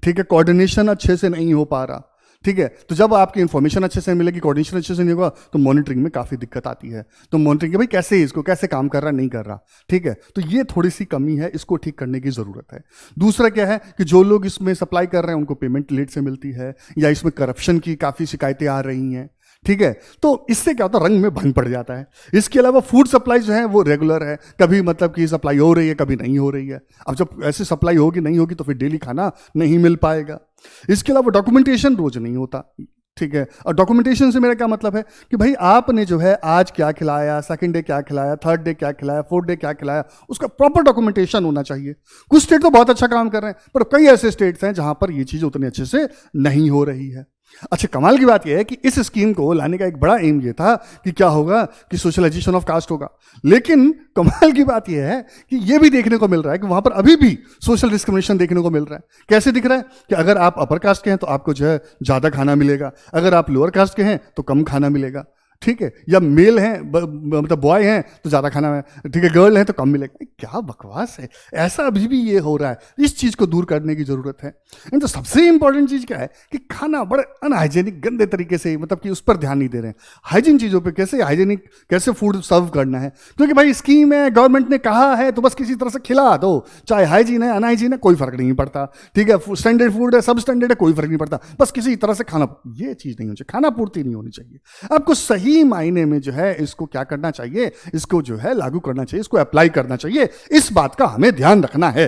ठीक है, कोऑर्डिनेशन अच्छे से नहीं हो पा रहा, ठीक है, तो जब आपकी इन्फॉर्मेशन अच्छे से मिलेगी, कोऑर्डिनेशन अच्छे से नहीं होगा, तो मॉनिटरिंग में काफ़ी दिक्कत आती है। तो मॉनिटरिंग के भाई कैसे इसको कैसे काम कर रहा नहीं कर रहा, ठीक है, तो ये थोड़ी सी कमी है, इसको ठीक करने की ज़रूरत है। दूसरा क्या है कि जो लोग इसमें सप्लाई कर रहे हैं उनको पेमेंट लेट से मिलती है, या इसमें करप्शन की काफ़ी शिकायतें आ रही हैं, ठीक है, तो इससे क्या होता है, रंग में भंग पड़ जाता है। इसके अलावा फूड सप्लाई जो है वो रेगुलर है, कभी मतलब कि सप्लाई हो रही है, कभी नहीं हो रही है। अब जब ऐसे सप्लाई होगी नहीं होगी तो फिर डेली खाना नहीं मिल पाएगा। इसके अलावा डॉक्यूमेंटेशन रोज नहीं होता, ठीक है, और डॉक्यूमेंटेशन से मेरा क्या मतलब है कि भाई आपने जो है आज क्या खिलाया, सेकंड डे क्या खिलाया, थर्ड डे क्या खिलाया, फोर्थ डे क्या खिलाया, उसका प्रॉपर डॉक्यूमेंटेशन होना चाहिए। कुछ स्टेट तो बहुत अच्छा काम कर रहे हैं, पर कई ऐसे स्टेट्स हैं जहां पर ये चीज उतनी अच्छे से नहीं हो रही है। अच्छा, कमाल की बात यह है कि इस स्कीम को लाने का एक बड़ा एम ये था कि क्या होगा कि सोशलाइजेशन ऑफ कास्ट होगा, लेकिन कमाल की बात यह है कि यह भी देखने को मिल रहा है कि वहां पर अभी भी सोशल डिस्क्रिमिनेशन देखने को मिल रहा है। कैसे दिख रहा है कि अगर आप अपर कास्ट के हैं तो आपको जो है ज्यादा खाना मिलेगा, अगर आप लोअर कास्ट के हैं तो कम खाना मिलेगा, ठीक है, या मेल हैं मतलब बॉय हैं तो ज्यादा खाना है, ठीक है, गर्ल है तो कम मिलेगा। क्या बकवास है, ऐसा अभी भी ये हो रहा है। इस चीज को दूर करने की जरूरत है। तो सबसे इंपॉर्टेंट चीज क्या है कि खाना बड़े अनहाइजेनिक गंदे तरीके से, मतलब कि उस पर ध्यान नहीं दे रहे हैं। हाइजीन चीजों पे कैसे हाइजीनिक कैसे फूड सर्व करना है, क्योंकि भाई स्कीम है, गवर्नमेंट ने कहा है तो बस किसी तरह से खिला दो, चाहे हाइजीन है अनहाइजीन है कोई फर्क नहीं पड़ता, ठीक है, स्टैंडर्ड फूड है सब स्टैंडर्ड है कोई फर्क नहीं पड़ता, बस किसी तरह से खाना, ये चीज नहीं होनी चाहिए, खाना पूर्ति नहीं होनी चाहिए। आपको सही मायने में जो है इसको क्या करना चाहिए, इसको जो है लागू करना चाहिए, इसको अप्लाई करना चाहिए, इस बात का हमें ध्यान रखना है।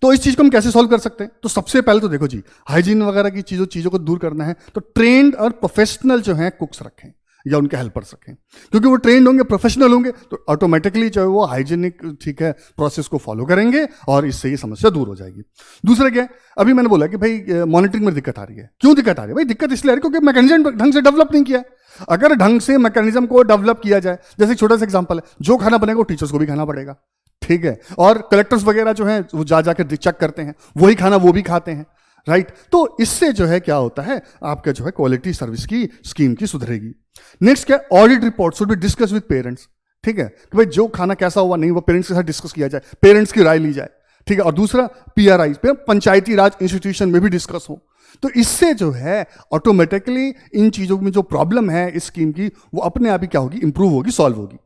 तो इस चीज को हम कैसे सॉल्व कर सकते हैं? तो सबसे पहले तो देखो जी, हाइजीन वगैरह की चीजों को दूर करना है तो ट्रेंड और प्रोफेशनल जो है कुक्स रखें या उनके हेल्पर्स रखें, क्योंकि वो ट्रेंड होंगे, प्रोफेशनल होंगे, तो ऑटोमेटिकली जो है वो हाइजीनिक, ठीक है, प्रोसेस को फॉलो करेंगे और इससे ये समस्या दूर हो जाएगी। दूसरा क्या है, अभी मैंने बोला कि भाई मॉनिटरिंग में दिक्कत आ रही है। क्यों दिक्कत आ रही है? भाई दिक्कत इसलिए आ रही है क्योंकि मैकेनिज्म ढंग से डेवलप नहीं किया है। अगर ढंग से मैकेनिज्म को डेवलप किया जाए, जैसे छोटा सा एग्जांपल है, जो खाना बनेगा वो टीचर्स को भी खाना पड़ेगा, ठीक है, और कलेक्टर्स वगैरह जो हैं वो जा जाकर चेक करते हैं, वही खाना वो भी खाते हैं, राइट। तो इससे जो है क्या होता है, आपका जो है क्वालिटी सर्विस की स्कीम की सुधरेगी। नेक्स्ट क्या, audit report should be discuss with parents, ठीक है, कि भाई जो खाना कैसा हुआ नहीं, वो पेरेंट्स के साथ डिस्कस किया जाए, पेरेंट्स की राय ली जाए, ठीक है। और दूसरा पीआरआई पे, पंचायती राज इंस्टीट्यूशन में भी डिस्कस हो, तो इससे जो है ऑटोमेटिकली इन चीजों में जो प्रॉब्लम है इस स्कीम की, वो अपने आप ही क्या होगी, इंप्रूव होगी, सॉल्व होगी।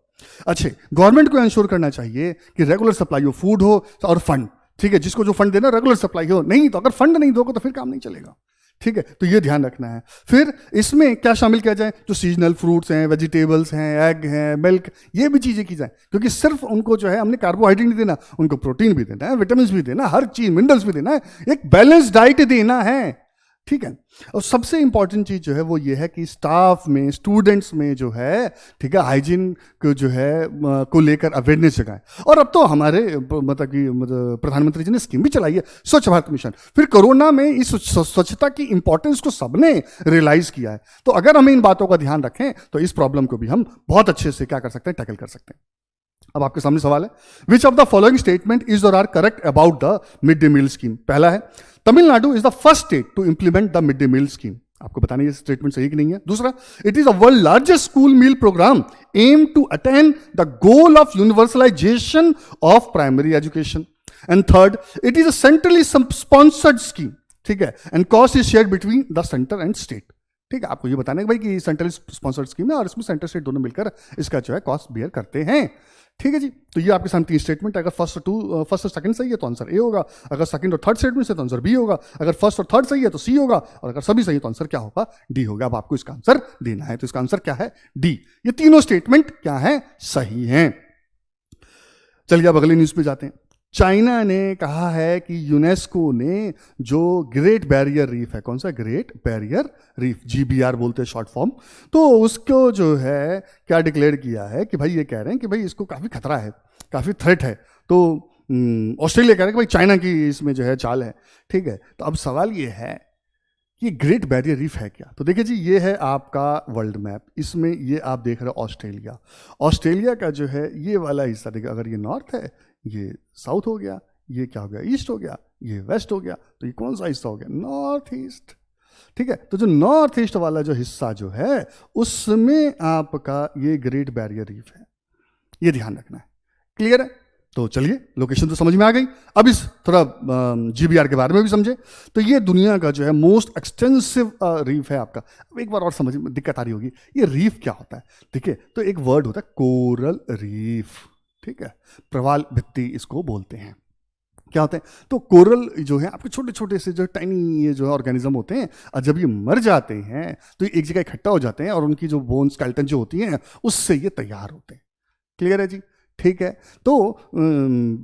अच्छे, गवर्नमेंट को इंश्योर करना चाहिए कि रेगुलर सप्लाई हो फूड हो और फंड, ठीक है, जिसको जो फंड देना रेगुलर सप्लाई हो, नहीं तो अगर फंड नहीं दोगे तो फिर काम नहीं चलेगा, ठीक है, तो ये ध्यान रखना है। फिर इसमें क्या शामिल किया जाए, जो सीजनल फ्रूट्स हैं, वेजिटेबल्स हैं, एग हैं, मिल्क, ये भी चीजें की जाए, क्योंकि सिर्फ उनको जो है हमने कार्बोहाइड्रेट नहीं देना, उनको प्रोटीन भी देना है, विटामिन भी देना, हर चीज मिनरल्स भी देना है, एक बैलेंस डाइट देना है, ठीक है। और सबसे इंपॉर्टेंट चीज जो है वो ये है कि स्टाफ में, स्टूडेंट्स में जो है, ठीक है, हाइजीन को जो है को लेकर अवेयरनेस जगाएं। और अब तो हमारे मतलब कि प्रधानमंत्री जी ने स्कीम भी चलाई है, स्वच्छ भारत मिशन। फिर कोरोना में इस स्वच्छता की इंपॉर्टेंस को सबने रियलाइज किया है। तो अगर हम इन बातों का ध्यान रखें तो इस प्रॉब्लम को भी हम बहुत अच्छे से क्या कर सकते हैं, टैकल कर सकते हैं। अब आपके सामने सवाल है, which of the following statement is or are correct about the mid day meal scheme? पहला है, Tamil Nadu is the first state to implement the mid day meal scheme. आपको बताना ये स्टेटमेंट सही कि नहीं है। दूसरा, it is a world largest school meal program aim to attain the goal of universalization of primary education. And third, it is a centrally sponsored scheme, ठीक है, and cost is shared between the centre and state. ठीक है, आपको ये बताना है भाई कि सेंट्रल स्पॉन्सर्ड स्कीम है और इसमें सेंटर स्टेट दोनों मिलकर इसका जो है कॉस्ट बियर करते हैं। ठीक है जी, तो ये आपके सामने तीन स्टेटमेंट है। अगर फर्स्ट और सेकंड सही है तो आंसर ए होगा, अगर सेकंड और थर्ड स्टेटमेंट से तो आंसर बी होगा, अगर फर्स्ट और थर्ड सही है तो सी होगा, और अगर सभी सही है तो आंसर क्या होगा, डी होगा। अब आपको इसका आंसर देना है, तो इसका आंसर क्या है, डी। ये तीनों स्टेटमेंट क्या है, सही है। चलिए अब अगली न्यूज पे जाते हैं। चाइना ने कहा है कि यूनेस्को ने जो ग्रेट बैरियर रीफ है, कौन सा ग्रेट बैरियर रीफ, GBR बोलते हैं शॉर्ट फॉर्म, तो उसको जो है क्या डिक्लेयर किया है कि भाई ये कह रहे हैं कि भाई इसको काफी खतरा है, काफी थ्रेट है। तो ऑस्ट्रेलिया कह रहा है कि भाई चाइना की इसमें जो है चाल है। ठीक है, तो अब सवाल ये है कि ग्रेट बैरियर रीफ है क्या। तो देखिए जी, ये है आपका वर्ल्ड मैप, इसमें ये आप देख रहे हो ऑस्ट्रेलिया। ऑस्ट्रेलिया का जो है ये वाला हिस्सा देखिए, अगर ये नॉर्थ है, ये साउथ हो गया, ये क्या हो गया, ईस्ट हो गया, ये वेस्ट हो गया, तो ये कौन सा हिस्सा हो गया, नॉर्थ ईस्ट। ठीक है, तो जो नॉर्थ ईस्ट वाला जो हिस्सा जो है उसमें आपका ये ग्रेट बैरियर रीफ है, ये ध्यान रखना है। क्लियर है? तो चलिए, लोकेशन तो समझ में आ गई। अब इस थोड़ा GBR के बारे में भी समझे। तो ये दुनिया का जो है मोस्ट एक्सटेंसिव रीफ है आपका। अब एक बार और समझ में दिक्कत आ रही होगी, ये रीफ क्या होता है? ठीक है, तो एक वर्ड होता है कोरल रीफ। ठीक है, प्रवाल भित्ति इसको बोलते हैं। क्या होते हैं? तो कोरल जो है आपके छोटे छोटे से जो टाइनी ये जो है ऑर्गेनिज्म होते हैं, और जब ये मर जाते हैं तो ये एक जगह इकट्ठा हो जाते हैं और उनकी जो बोन स्केलेटन जो होती हैं उससे ये तैयार होते हैं। क्लियर है जी? ठीक है। तो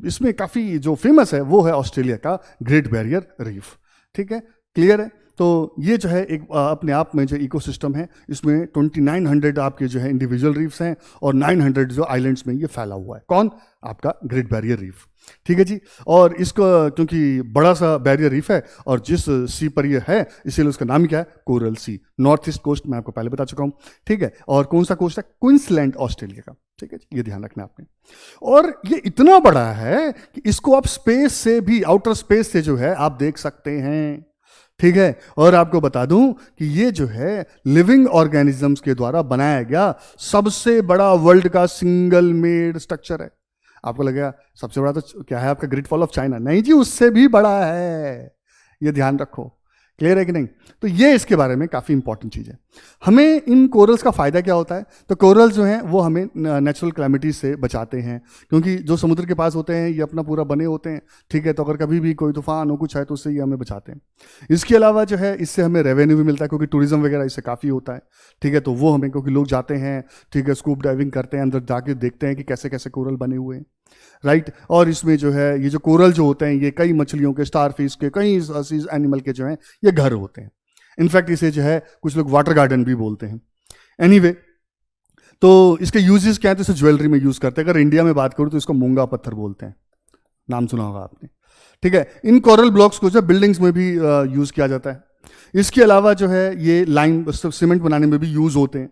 इसमें काफ़ी जो फेमस है वो है ऑस्ट्रेलिया का ग्रेट बैरियर रीफ। ठीक है, क्लियर है। तो ये जो है एक अपने आप में जो इकोसिस्टम है, इसमें 2900 आपके जो है इंडिविजुअल रीफ्स हैं और 900 जो आइलैंड्स में ये फैला हुआ है। कौन? आपका ग्रेट बैरियर रीफ। ठीक है जी। और इसको क्योंकि बड़ा सा बैरियर रीफ है और जिस सी पर ये है इसीलिए उसका नाम क्या है? कोरल सी। नॉर्थ ईस्ट कोस्ट मैं आपको पहले बता चुका हूँ। ठीक है, और कौन सा कोस्ट है? क्वींसलैंड, ऑस्ट्रेलिया का। ठीक है जी, ये ध्यान रखना आपने। और ये इतना बड़ा है कि इसको आप स्पेस से भी, आउटर स्पेस से जो है आप देख सकते हैं। ठीक है, और आपको बता दूं कि ये जो है लिविंग ऑर्गेनिजम्स के द्वारा बनाया गया सबसे बड़ा वर्ल्ड का सिंगल मेड स्ट्रक्चर है। आपको लगेगा सबसे बड़ा तो क्या है आपका ग्रेट फॉल ऑफ चाइना? नहीं जी, उससे भी बड़ा है। ये ध्यान रखो। क्लियर है कि नहीं? तो ये इसके बारे में काफ़ी इंपॉर्टेंट चीज़ है। हमें इन कोरल्स का फ़ायदा क्या होता है? तो कोरल्स जो हैं वो हमें नेचुरल क्लैमिटीज से बचाते हैं, क्योंकि जो समुद्र के पास होते हैं ये अपना पूरा बने होते हैं। ठीक है, तो अगर कभी भी कोई तूफान हो कुछ है तो उससे ये हमें बचाते हैं। इसके अलावा जो है इससे हमें रेवेन्यू भी मिलता है, क्योंकि टूरिज्म वगैरह इससे काफ़ी होता है। ठीक है, तो वो हमें, क्योंकि लोग जाते हैं, ठीक है, स्कूब डाइविंग करते हैं, अंदर जाके देखते हैं कि कैसे कैसे कोरल बने हुए हैं। राइट, और इसमें जो है ये जो कोरल जो होते हैं ये कई मछलियों के, स्टारफिश के, कई सीज एनिमल के जो हैं ये घर होते हैं। इनफैक्ट इसे जो है कुछ लोग वाटर गार्डन भी बोलते हैं। एनीवे, तो इसके यूजेस क्या है? तो इसे ज्वेलरी में यूज करते हैं। अगर इंडिया में बात करूं तो इसको मूंगा पत्थर बोलते हैं, नाम सुना होगा आपने। ठीक है, इन कोरल ब्लॉक्स को जो बिल्डिंग्स में भी यूज किया जाता है। इसके अलावा जो है ये लाइम सीमेंट बनाने में भी यूज होते हैं,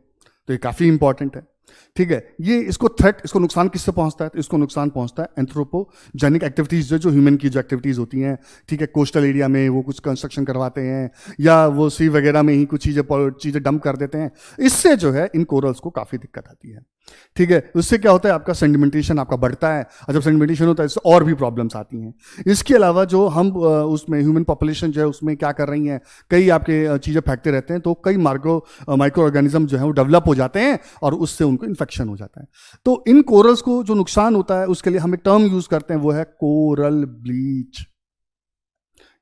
तो ये काफी इंपॉर्टेंट है। ठीक है, ये इसको नुकसान किससे पहुंचता है? तो इसको नुकसान पहुंचता है एंथ्रोपोजेनिक एक्टिविटीज जो ह्यूमन की जो एक्टिविटीज होती हैं। ठीक है, कोस्टल एरिया में वो कुछ कंस्ट्रक्शन करवाते हैं या वो सी वगैरह में ही कुछ चीजें डंप कर देते हैं। इससे जो है इन कोरल्स को काफी दिक्कत आती है। ठीक है, उससे क्या होता है? आपका सेडिमेंटेशन आपका बढ़ता है, और जब सेडिमेंटेशन होता है इससे और भी प्रॉब्लम्स आती हैं। इसके अलावा जो हम उसमें ह्यूमन पॉपुलेशन जो है उसमें क्या कर रही हैं, कई आपके चीज़ें फेंकते रहते हैं, तो कई माइक्रो ऑर्गेनिज्म जो है वो डेवलप हो जाते हैं और उससे उनको इन्फेक्शन हो जाता है। तो इन कोरल्स को जो नुकसान होता है उसके लिए हम एक टर्म यूज करते हैं, वो है कोरल ब्लीच।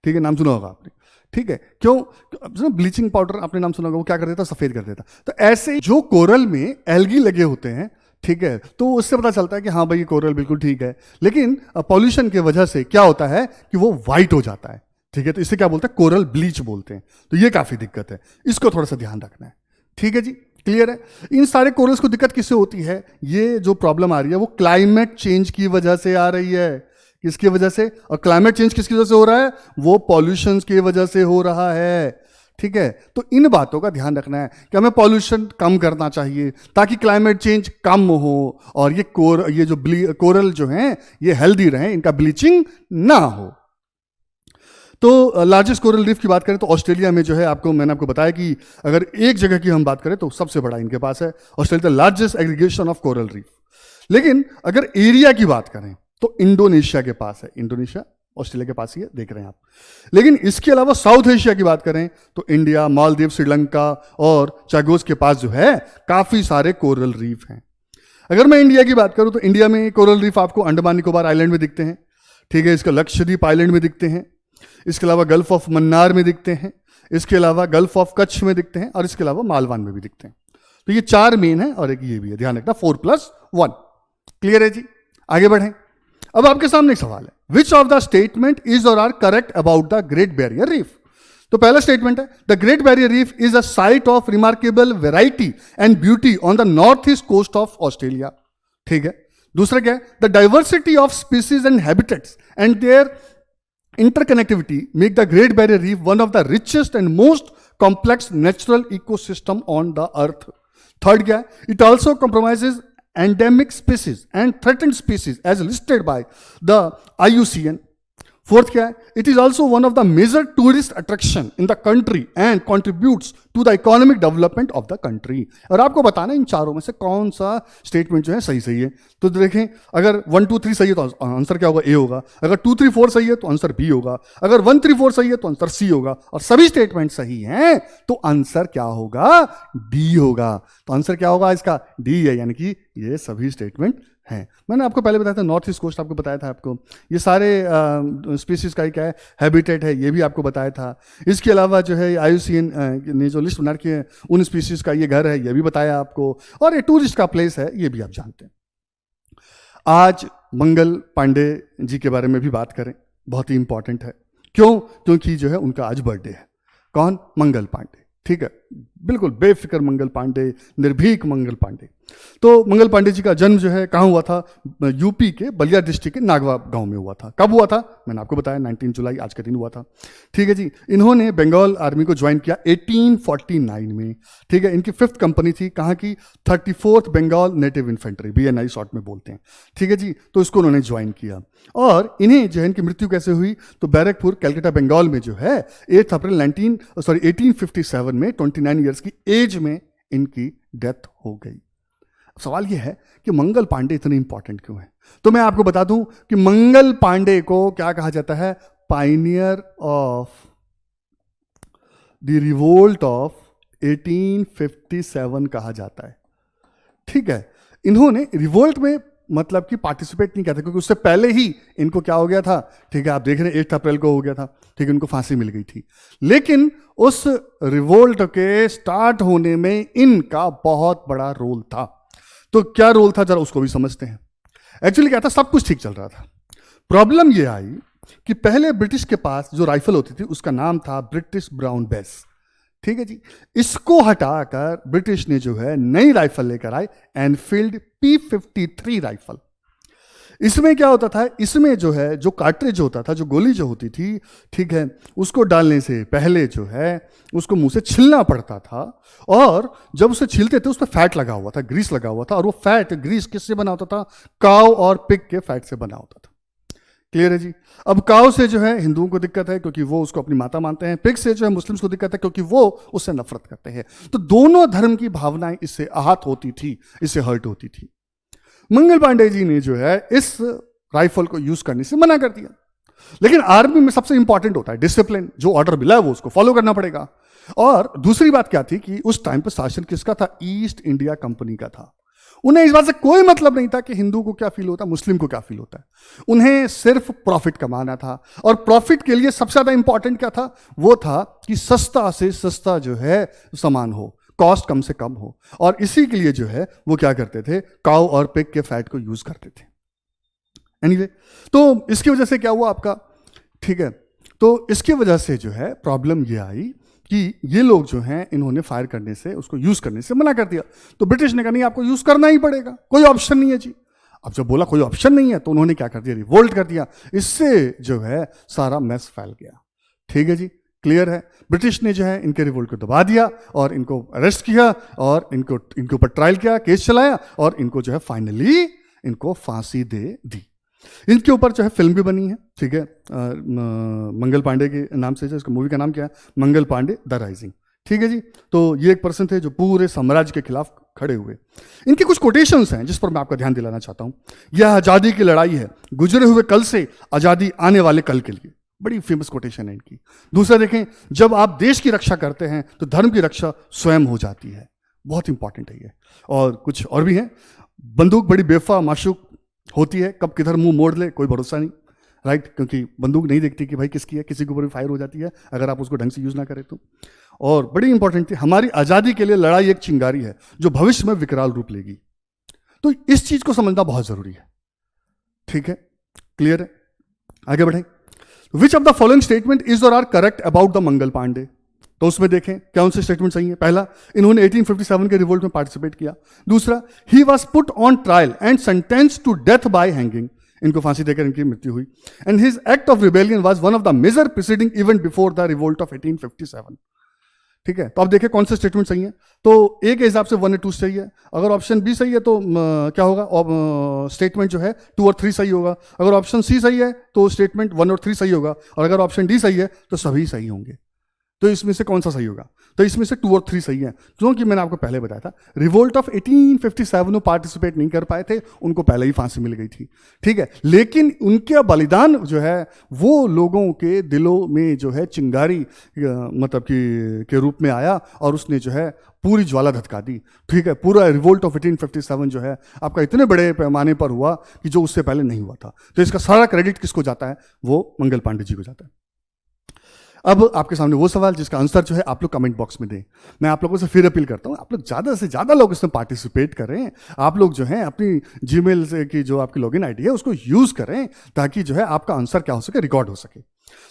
ठीक है, नाम सुना होगा आपने। ठीक है, क्यों? ब्लीचिंग पाउडर आपने नाम सुना होगा, वो क्या कर देता? सफेद कर देता। तो ऐसे जो कोरल में एल्गी लगे होते हैं, ठीक है, तो उससे पता चलता है कि हाँ भाई ये कोरल बिल्कुल ठीक है। लेकिन पॉल्यूशन की वजह से क्या होता है कि वो वाइट हो जाता है। ठीक है, तो इसे क्या बोलते हैं? कोरल ब्लीच बोलते हैं। तो ये काफी दिक्कत है, इसको थोड़ा सा ध्यान रखना है। ठीक है जी, क्लियर है। इन सारे कोरल्स को दिक्कत किससे होती है? ये जो प्रॉब्लम आ रही है वो क्लाइमेट चेंज की वजह से आ रही है। किसकी वजह से? और क्लाइमेट चेंज किसकी वजह से हो रहा है? वो पॉल्यूशन की वजह से हो रहा है। ठीक है, तो इन बातों का ध्यान रखना है कि हमें पॉल्यूशन कम करना चाहिए ताकि क्लाइमेट चेंज कम हो और ये जो कोरल जो हैं ये हेल्दी रहें, इनका ब्लीचिंग ना हो। तो लार्जेस्ट कोरल रीफ की बात करें तो ऑस्ट्रेलिया में जो है मैंने आपको बताया कि अगर एक जगह की हम बात करें तो सबसे बड़ा इनके पास है Australia, largest aggregation of coral reef. लेकिन अगर एरिया की बात करें तो इंडोनेशिया के पास है। इंडोनेशिया ऑस्ट्रेलिया के पास ही है, देख रहे हैं आप। लेकिन इसके अलावा साउथ एशिया की बात करें तो इंडिया, मालदीव, श्रीलंका और चैगोस के पास जो है काफी सारे कोरल रीफ हैं। अगर मैं इंडिया की बात करूं तो इंडिया में कोरल रीफ आपको अंडमान निकोबार आइलैंड में दिखते हैं। ठीक है, इसका लक्षद्वीप आइलैंड में दिखते हैं, इसके अलावा गल्फ ऑफ मन्नार में दिखते हैं, इसके अलावा गल्फ ऑफ कच्छ में दिखते हैं और इसके अलावा मालवान में भी दिखते हैं। तो ये 4 मेन है और एक ये भी है, ध्यान रखना 4+1। क्लियर है जी, आगे बढ़ें। अब आपके सामने एक सवाल है, which of the statement is or are correct about the great barrier reef? तो पहला स्टेटमेंट है the great barrier reef is a site of remarkable variety and beauty on the north east coast of Australia. ठीक है, दूसरा क्या है? The diversity of species and habitats and their interconnectivity make the Great Barrier Reef one of the richest and most complex natural ecosystem on the earth. Third क्या है? It also compromises endemic species and threatened species as listed by the IUCN. Fourth क्या है, it is also one of the major tourist attraction in the country and contributes to the economic development of the country. और आपको बताना इन चारों में से कौन सा स्टेटमेंट जो है सही है। तो देखें, अगर 1 2 3 सही है तो आंसर क्या होगा, ए होगा। अगर 2 3 4 सही है तो आंसर बी होगा। अगर 1 3 4 सही है तो आंसर सी होगा। और सभी स्टेटमेंट सही हैं तो आंसर क्या होगा, डी होगा। तो आंसर क्या होगा इसका, डी है, यानी कि ये सभी स्टेटमेंट हैं। मैंने आपको पहले बताया था नॉर्थ ईस्ट कोस्ट, आपको बताया था आपको ये सारे स्पीसीज का ही क्या है, हैबिटेट है, ये भी आपको बताया था। इसके अलावा जो है IUCN ने जो लिस्ट बना रखी है उन स्पीसीज का ये घर है, ये भी बताया आपको। और ये टूरिस्ट का प्लेस है, ये भी आप जानते हैं। आज मंगल पांडे जी के बारे में भी बात करें, बहुत ही इंपॉर्टेंट है। क्यों, क्योंकि जो है उनका आज बर्थडे है। कौन, मंगल पांडे, ठीक है, बिल्कुल बेफिक्र मंगल पांडे, निर्भीक मंगल पांडे। तो मंगल पांडे जी का जन्म जो है कहाँ हुआ था, यूपी के बलिया डिस्ट्रिक्ट के नागवा गांव में हुआ था। कब हुआ था, मैंने आपको बताया 19 जुलाई आज के दिन हुआ था। ठीक है जी, इन्होंने बंगाल आर्मी को ज्वाइन किया 1849 में। ठीक है, इनकी 5th कंपनी थी, कहाँ की, 34th Bengal native infantry, BNI short में बोलते हैं। ठीक है जी, तो इसको उन्होंने ज्वाइन किया। और इन्हें जो है इनकी मृत्यु कैसे हुई, तो बैरकपुर कलकत्ता बंगाल में जो है 8 अप्रैल 1857 में 29 ईयर्स की एज में इनकी डेथ हो गई। सवाल यह है कि मंगल पांडे इतने इंपॉर्टेंट क्यों हैं। तो मैं आपको बता दूं कि मंगल पांडे को क्या कहा जाता है, Pioneer of the revolt of 1857 कहा जाता है। ठीक है, इन्होंने रिवोल्ट में मतलब कि पार्टिसिपेट नहीं किया था, क्योंकि उससे पहले ही इनको क्या हो गया था, ठीक है, आप देख रहे हैं 8 अप्रैल को हो गया था। ठीक है, इनको फांसी मिल गई थी। लेकिन उस रिवोल्ट के स्टार्ट होने में इनका बहुत बड़ा रोल था। तो क्या रोल था, जरा उसको भी समझते हैं। एक्चुअली क्या था, सब कुछ ठीक चल रहा था। प्रॉब्लम यह आई कि पहले ब्रिटिश के पास जो राइफल होती थी उसका नाम था ब्रिटिश ब्राउन बेस। ठीक है जी, इसको हटाकर ब्रिटिश ने जो है नई राइफल लेकर आए, एनफील्ड P53 राइफल। इसमें क्या होता था, इसमें जो है जो कार्ट्रिज होता था, जो गोली जो होती थी, ठीक है, उसको डालने से पहले जो है उसको मुंह से छिलना पड़ता था। और जब उसे छिलते थे उस पर फैट लगा हुआ था, ग्रीस लगा हुआ था। और वो फैट ग्रीस किससे बना होता था, काव और पिग के फैट से बना होता था। क्लियर है जी। अब काव से जो है हिंदुओं को दिक्कत है क्योंकि वो उसको अपनी माता मानते हैं, पिग से जो है मुस्लिम्स को दिक्कत है क्योंकि वो उससे नफरत करते हैं। तो दोनों धर्म की भावनाएं इससे आहत होती थी, इससे हर्ट होती थी। मंगल पांडे जी ने जो है इस राइफल को यूज करने से मना कर दिया। लेकिन आर्मी में सबसे इंपॉर्टेंट होता है डिसिप्लिन, जो ऑर्डर मिला है वो उसको फॉलो करना पड़ेगा। और दूसरी बात क्या थी कि उस टाइम पर शासन किसका था, ईस्ट इंडिया कंपनी का था। उन्हें इस बात से कोई मतलब नहीं था कि हिंदू को क्या फील होता है, मुस्लिम को क्या फील होता है। उन्हें सिर्फ प्रॉफिट कमाना था। और प्रॉफिट के लिए सबसे ज्यादा इंपॉर्टेंट क्या था, वो था कि सस्ता से सस्ता जो है सामान हो, कॉस्ट कम से कम हो। और इसी के लिए जो है वो क्या करते थे, काउ और पिग के फैट को यूज करते थे। एनीवे, तो इसकी वजह से क्या हुआ आपका, ठीक है, तो इसकी वजह से जो है प्रॉब्लम ये आई कि ये लोग जो हैं इन्होंने फायर करने से, उसको यूज करने से मना कर दिया। तो ब्रिटिश ने कहा नहीं, आपको यूज करना ही पड़ेगा, कोई ऑप्शन नहीं है जी। अब जब बोला कोई ऑप्शन नहीं है तो उन्होंने क्या कर दिया, रिवोल्ट कर दिया। इससे जो है सारा मैस फैल गया। ठीक है जी, क्लियर है। ब्रिटिश ने जो है इनके रिवोल्ट को दबा दिया और इनको अरेस्ट किया और इनके ऊपर ट्रायल किया, केस चलाया और इनको जो है फाइनली इनको फांसी दे दी। इनके ऊपर जो है फिल्म भी बनी है, ठीक है, मंगल पांडे के नाम से। जो इसका मूवी का नाम क्या है, मंगल पांडे द राइजिंग। ठीक है जी, तो ये एक पर्सन थे जो पूरे साम्राज्य के खिलाफ खड़े हुए। इनकी कुछ कोटेशंस हैं जिस पर मैं आपका ध्यान दिलाना चाहता हूं। यह आजादी की लड़ाई है, गुजरे हुए कल से आजादी आने वाले कल के लिए। बड़ी फेमस कोटेशन है इनकी। दूसरा देखें, जब आप देश की रक्षा करते हैं तो धर्म की रक्षा स्वयं हो जाती है। बहुत इंपॉर्टेंट है ये। और कुछ और भी है, बंदूक बड़ी बेवफा माशूक होती है, कब किधर मुंह मोड़ ले कोई भरोसा नहीं, राइट, क्योंकि बंदूक नहीं देखती कि भाई किसकी है, किसी के ऊपर भी फायर हो जाती है अगर आप उसको ढंग से यूज ना करें तो। और बड़ी इंपॉर्टेंट थी, हमारी आजादी के लिए लड़ाई एक चिंगारी है जो भविष्य में विकराल रूप लेगी। तो इस चीज को समझना बहुत जरूरी है। ठीक है, क्लियर है, आगे बढ़े। विच of the following statement is or are correct about the Mangal Pandey. तो उसमें देखें कौन से स्टेटमेंट सही है। पहला, इन्होंने 1857 के रिवोल्ट में पार्टिसिपेट किया। दूसरा, he was put on trial and sentence to death by hanging. इनको फांसी देकर इनकी मृत्यु हुई। And his act of rebellion was one of the major preceding event before the revolt of 1857। ठीक है, तो अब देखिए कौन से स्टेटमेंट सही है। तो ए के हिसाब से 1 और 2 सही है, अगर ऑप्शन बी सही है तो क्या होगा, स्टेटमेंट जो है 2 और 3 सही होगा, अगर ऑप्शन सी सही है तो स्टेटमेंट 1 और 3 सही होगा, और अगर ऑप्शन डी सही है तो सभी सही होंगे। तो इसमें से कौन सा सही होगा, तो इसमें से 2 और 3 सही है, क्योंकि मैंने आपको पहले बताया था रिवोल्ट ऑफ 1857 में पार्टिसिपेट नहीं कर पाए थे, उनको पहले ही फांसी मिल गई थी, ठीक है, लेकिन उनका बलिदान जो है वो लोगों के दिलों में जो है चिंगारी मतलब कि के रूप में आया, और उसने जो है पूरी ज्वाला धधका दी, ठीक है। पूरा रिवोल्ट ऑफ 1857 जो है आपका इतने बड़े पैमाने पर हुआ कि जो उससे पहले नहीं हुआ था। तो इसका सारा क्रेडिट किसको जाता है, वो मंगल पांडे जी को जाता है। अब आपके सामने वो सवाल जिसका आंसर जो है आप लोग कमेंट बॉक्स में दें। मैं आप लोगों से फिर अपील करता हूँ, आप लोग ज़्यादा से ज़्यादा लोग इसमें पार्टिसिपेट करें। आप लोग जो है अपनी जीमेल से की जो आपकी लॉगिन आईडी है उसको यूज़ करें, ताकि जो है आपका आंसर क्या हो सके, रिकॉर्ड हो सके।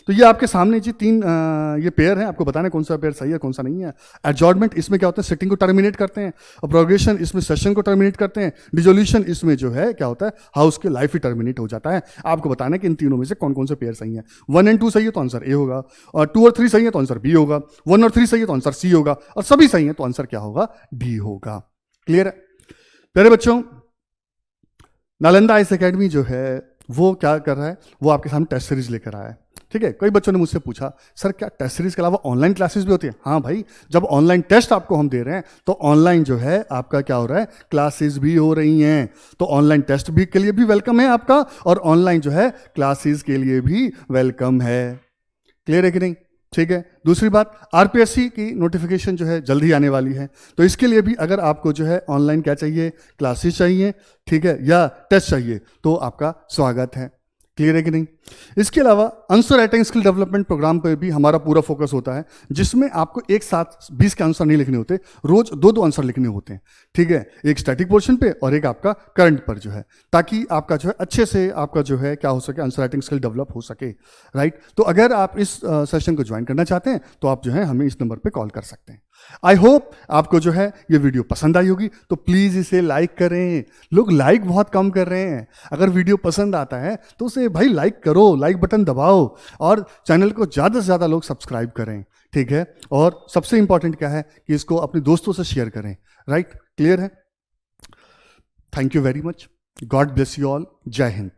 तो ये आपके सामने जी 3 ये पेयर है, आपको बताना है कौन सा पेयर सही है कौन सा नहीं है। एडजॉर्नमेंट इसमें क्या होता है, सेटिंग को टर्मिनेट करते हैं, और प्रोग्रेशन इसमें सेशन को टर्मिनेट करते हैं, डिसोल्यूशन इसमें जो है क्या होता है, हाउस की लाइफ ही टर्मिनेट हो जाता है। आपको बताना है कि इन तीनों में से कौन कौन से पेयर सही है। 1 और 2 सही है तो आंसर ए होगा, और 2 और 3 सही है तो आंसर बी होगा, 1 और 3 सही है तो आंसर सी होगा, और सभी सही है तो आंसर क्या होगा, डी होगा। क्लियर है प्यारे बच्चों। नालंदा आईएएस एकेडमी जो है वो क्या कर रहा है, वो आपके सामने टेस्ट सीरीज लेकर आया है, ठीक है। कई बच्चों ने मुझसे पूछा सर क्या टेस्ट सीरीज के अलावा ऑनलाइन क्लासेस भी होती है। हाँ भाई, जब ऑनलाइन टेस्ट आपको हम दे रहे हैं तो ऑनलाइन जो है आपका क्या हो रहा है, क्लासेस भी हो रही हैं। तो ऑनलाइन टेस्ट भी के लिए भी वेलकम है आपका, और ऑनलाइन जो है क्लासेस के लिए भी वेलकम है। क्लियर है कि नहीं, ठीक है। दूसरी बात, आरपीएससी की नोटिफिकेशन जो है जल्दी आने वाली है, तो इसके लिए भी अगर आपको जो है ऑनलाइन क्या चाहिए, क्लासेस चाहिए, ठीक है, या टेस्ट चाहिए, तो आपका स्वागत है। क्लियर है कि नहीं। इसके अलावा answer writing skill development programme पर भी हमारा पूरा फोकस होता है, जिसमें आपको एक साथ 20 के आंसर नहीं लिखने होते, रोज 2-2 आंसर लिखने होते हैं, ठीक है। एक स्टैटिक पोर्शन पे और एक आपका करंट पर जो है, ताकि आपका जो है अच्छे से आपका जो है क्या हो सके, आंसर राइटिंग स्किल डेवलप हो सके, राइट। तो अगर आप इस सेशन को ज्वाइन करना चाहते हैं तो आप जो है हमें इस नंबर पर कॉल कर सकते हैं। आई होप आपको जो है ये वीडियो पसंद आई होगी, तो प्लीज इसे लाइक करें। लोग लाइक बहुत कम कर रहे हैं। अगर वीडियो पसंद आता है तो उसे भाई लाइक करो, लाइक बटन दबाओ, और चैनल को ज़्यादा से ज़्यादा लोग सब्सक्राइब करें, ठीक है। और सबसे इंपॉर्टेंट क्या है कि इसको अपने दोस्तों से शेयर करें, राइट। क्लियर है। Thank you very much. God bless you all. जय हिंद।